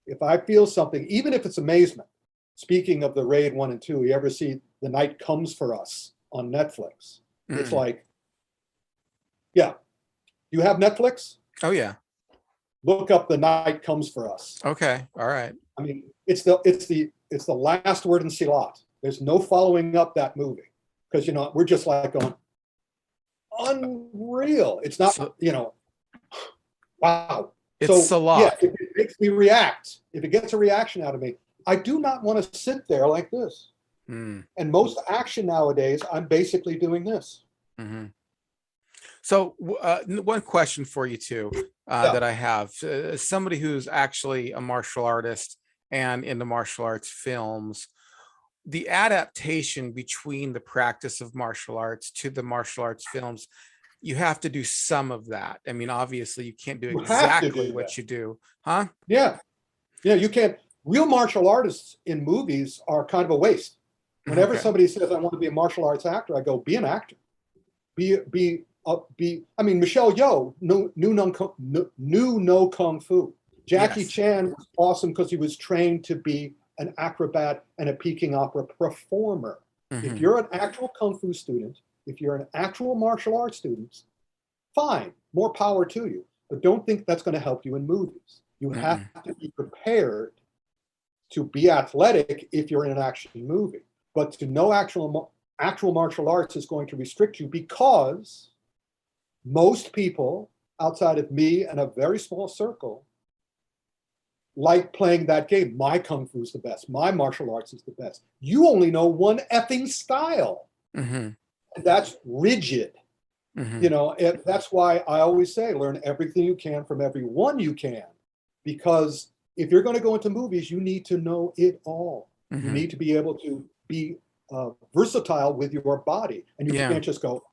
C: if I feel something, even if it's amazement, speaking of the Raid 1 and 2, you ever see The Night Comes for Us on Netflix? It's like, yeah. You have Netflix?
A: Oh, yeah.
C: Look up The Night Comes for Us.
A: Okay. All right.
C: It's the last word in Silat. There's no following up that movie because, you know, we're just like going, unreal. It's not, you know, wow.
A: It's a lot.
C: Yeah, if it makes me react, if it gets a reaction out of me, I do not want to sit there like this. And most action nowadays, I'm basically doing this.
A: So one question for you too, that I have, somebody who's actually a martial artist and into martial arts films, the adaptation between the practice of martial arts to the martial arts films, you have to do some of that. I mean, obviously you can't do exactly what you do, huh?
C: Yeah. Yeah, you can't. Real martial artists in movies are kind of a waste. Whenever somebody says, I want to be a martial arts actor, I go, be an actor. I mean, Michelle Yeoh knew no kung fu. Jackie Chan was awesome because he was trained to be an acrobat and a Peking opera performer. If you're an actual kung fu student, if you're an actual martial arts student, fine, more power to you. But don't think that's going to help you in movies. You have to be prepared to be athletic if you're in an action movie. But to know actual martial arts is going to restrict you because most people outside of me and a very small circle like playing that game. My kung fu is the best. My martial arts is the best. You only know one effing style. And that's rigid. You know, that's why I always say, learn everything you can from everyone you can. Because if you're going to go into movies, you need to know it all. You need to be able to be versatile with your body. And you can't just go,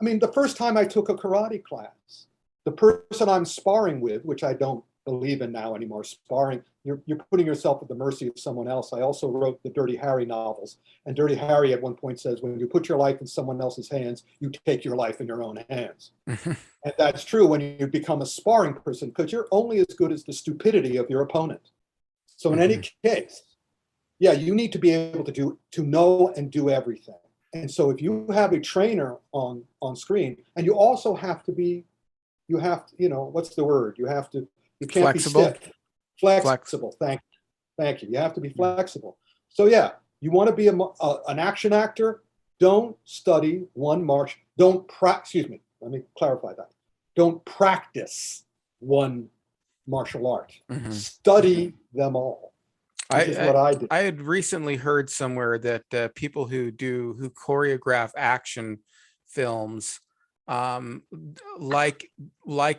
C: I mean, the first time I took a karate class, the person I'm sparring with, which I don't believe in now anymore, sparring, you're putting yourself at the mercy of someone else. I also wrote the Dirty Harry novels. And Dirty Harry at one point says, when you put your life in someone else's hands, you take your life in your own hands. And that's true when you become a sparring person, because you're only as good as the stupidity of your opponent. So in any case, yeah, you need to be able to know and do everything. And so if you have a trainer on screen, and you also have to be, you know, what's the word? You can't
A: flexible.
C: Be stiff. Flexible. Thank you. You have to be flexible. So yeah, you want to be an action actor, don't study one march. Excuse me, let me clarify that. Don't practice one martial art. Study them all. Which is what I did.
A: I had recently heard somewhere that people who choreograph action films like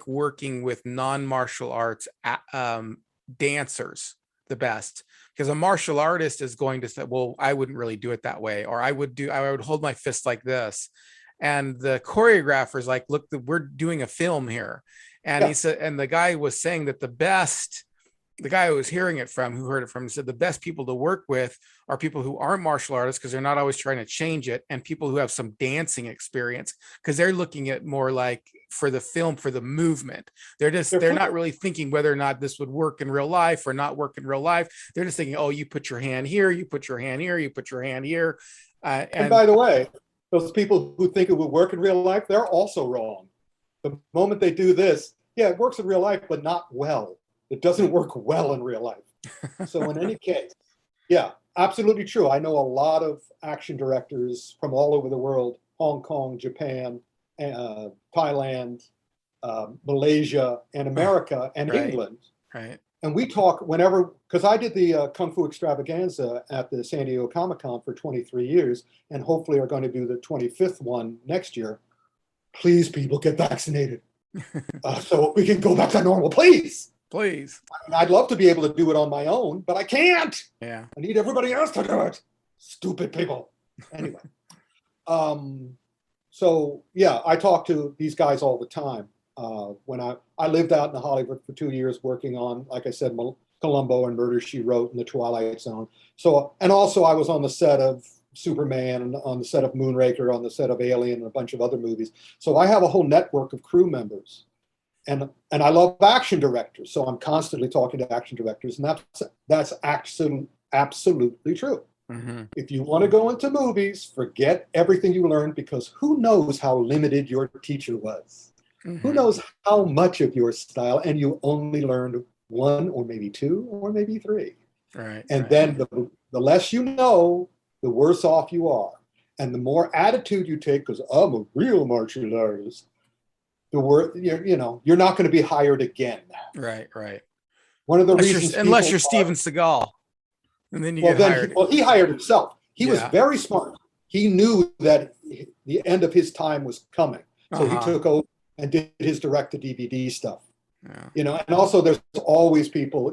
A: working with non-martial arts dancers the best, because a martial artist is going to say, well, I wouldn't really do it that way, or I would hold my fist like this, and the choreographer's like, look, we're doing a film here. And he said, and the guy was saying that the guy who was hearing it from, who heard it from, said the best people to work with are people who aren't martial artists, because they're not always trying to change it, and people who have some dancing experience, because they're looking at more like for the film, for the movement. They're not really thinking whether or not this would work in real life or not work in real life. They're just thinking, oh, you put your hand here, you put your hand here, you put your hand here.
C: And by the way, those people who think it would work in real life, they're also wrong. The moment they do this, yeah, it works in real life, but not well. It doesn't work well in real life. So in any case, yeah, absolutely true. I know a lot of action directors from all over the world, Hong Kong, Japan, Thailand, Malaysia, and America, and England.
A: Right.
C: And we talk whenever, because I did the Kung Fu Extravaganza at the San Diego Comic-Con for 23 years, and hopefully are going to do the 25th one next year. Please, people, get vaccinated. So we can go back to normal, please.
A: Please.
C: I mean, I'd love to be able to do it on my own, but I can't.
A: Yeah.
C: I need everybody else to do it. Stupid people. Anyway. So yeah, I talk to these guys all the time. When I lived out in Hollywood for 2 years working on, like I said, Columbo and Murder, She Wrote, and The Twilight Zone. So, and also I was on the set of Superman, and on the set of Moonraker, on the set of Alien, and a bunch of other movies. So I have a whole network of crew members. And I love action directors, so I'm constantly talking to action directors, and that's absolutely true. If you want to go into movies, forget everything you learned, because who knows how limited your teacher was? Who knows how much of your style, and you only learned one or maybe two or maybe three.
A: Right.
C: And then the less you know, the worse off you are. And the more attitude you take, because I'm a real martial artist, the worse, you're not going to be hired again.
A: Right.
C: One of the reasons,
A: unless you're Steven Seagal, and then you get hired.
C: He hired himself. He was
A: Yeah.
C: very smart. He knew that the end of his time was coming, so he took over and did his direct-to-DVD stuff.
A: Yeah.
C: And also there's always people.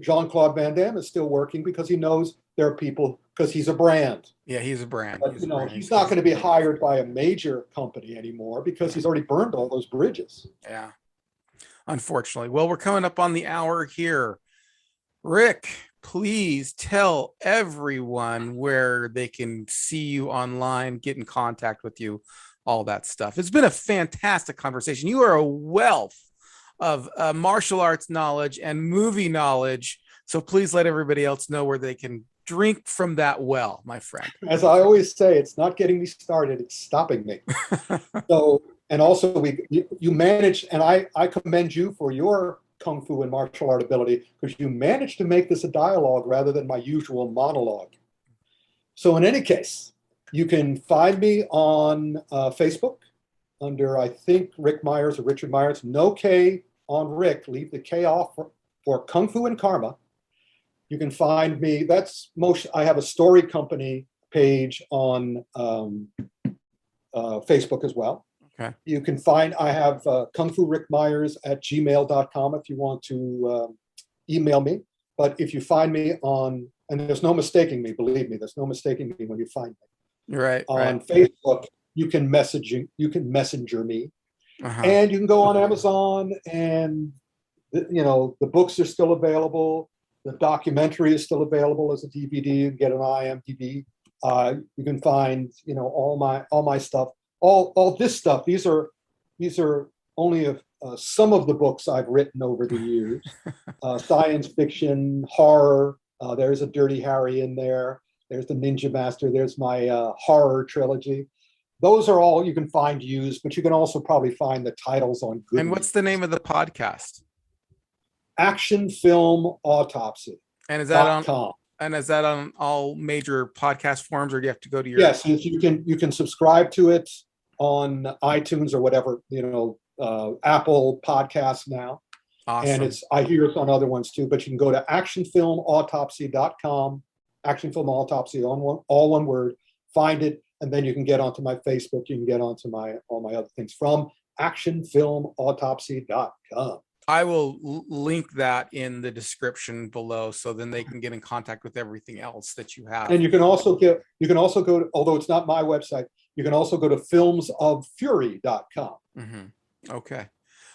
C: Jean-Claude Van Damme is still working because he knows there are people, because he's a brand.
A: Yeah, he's a brand.
C: But, he's not going to be hired by a major company anymore because he's already burned all those bridges.
A: Yeah. Unfortunately. Well, we're coming up on the hour here. Ric, please tell everyone where they can see you online, get in contact with you, all that stuff. It's been a fantastic conversation. You are a wealth of martial arts knowledge and movie knowledge. So please let everybody else know where they can drink from that well, my friend.
C: As I always say, it's not getting me started, it's stopping me. So, and also you managed, and I commend you for your Kung Fu and martial art ability, because you managed to make this a dialogue rather than my usual monologue. So in any case, you can find me on Facebook under, I think, Ric Meyers or Richard Meyers. No K on Rick, leave the K off for Kung Fu and Karma. You can find me. I have a story company page on Facebook as well.
A: Okay.
C: You can find, I have Kung Fu Ric Meyers at gmail.com if you want to email me. But if you find me on, and there's no mistaking me, believe me, there's no mistaking me when you find me.
A: Right.
C: On Facebook, you can messenger me. And you can go on Amazon, and the books are still available. The documentary is still available as a DVD. You can get an IMDb. You can find, all my stuff, all this stuff. These are only some of the books I've written over the years. Science fiction, horror. There's a Dirty Harry in there. There's the Ninja Master. There's my horror trilogy. Those are all you can find used, but you can also probably find the titles on Goodreads.
A: And what's the name of the podcast?
C: Action Film Autopsy.
A: And is that on all major podcast forums, or do you have to go to your?
C: Yes, you can subscribe to it on iTunes or whatever, Apple Podcasts now.
A: Awesome.
C: And I hear it's on other ones too, but you can go to actionfilmautopsy.com, Action Film Autopsy all one word, find it, and then you can get onto my Facebook. You can get onto all my other things from actionfilmautopsy.com.
A: I will link that in the description below, so then they can get in contact with everything else that you have.
C: And you can also go to, although it's not my website, you can also go to filmsoffury.com.
A: Okay.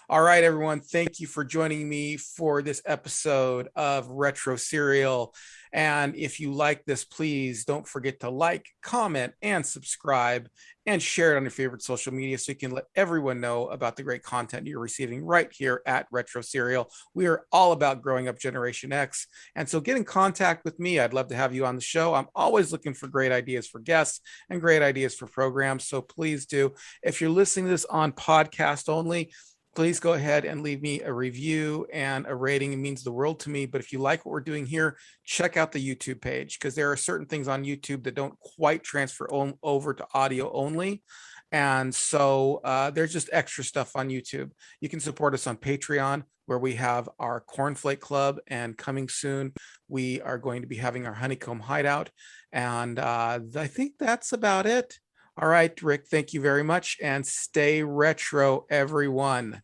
A: All right, everyone. Thank you for joining me for this episode of Retro Serial. And if you like this, please don't forget to like, comment, and subscribe, and share it on your favorite social media so you can let everyone know about the great content you're receiving right here at Retro Serial. We are all about growing up Generation X. And so get in contact with me. I'd love to have you on the show. I'm always looking for great ideas for guests and great ideas for programs. So please do. If you're listening to this on podcast only, please go ahead and leave me a review and a rating. It means the world to me. But if you like what we're doing here, check out the YouTube page, because there are certain things on YouTube that don't quite transfer over to audio only. And so there's just extra stuff on YouTube. You can support us on Patreon, where we have our Cornflake Club. And coming soon, we are going to be having our Honeycomb Hideout. And I think that's about it. All right, Ric, thank you very much, and stay retro, everyone.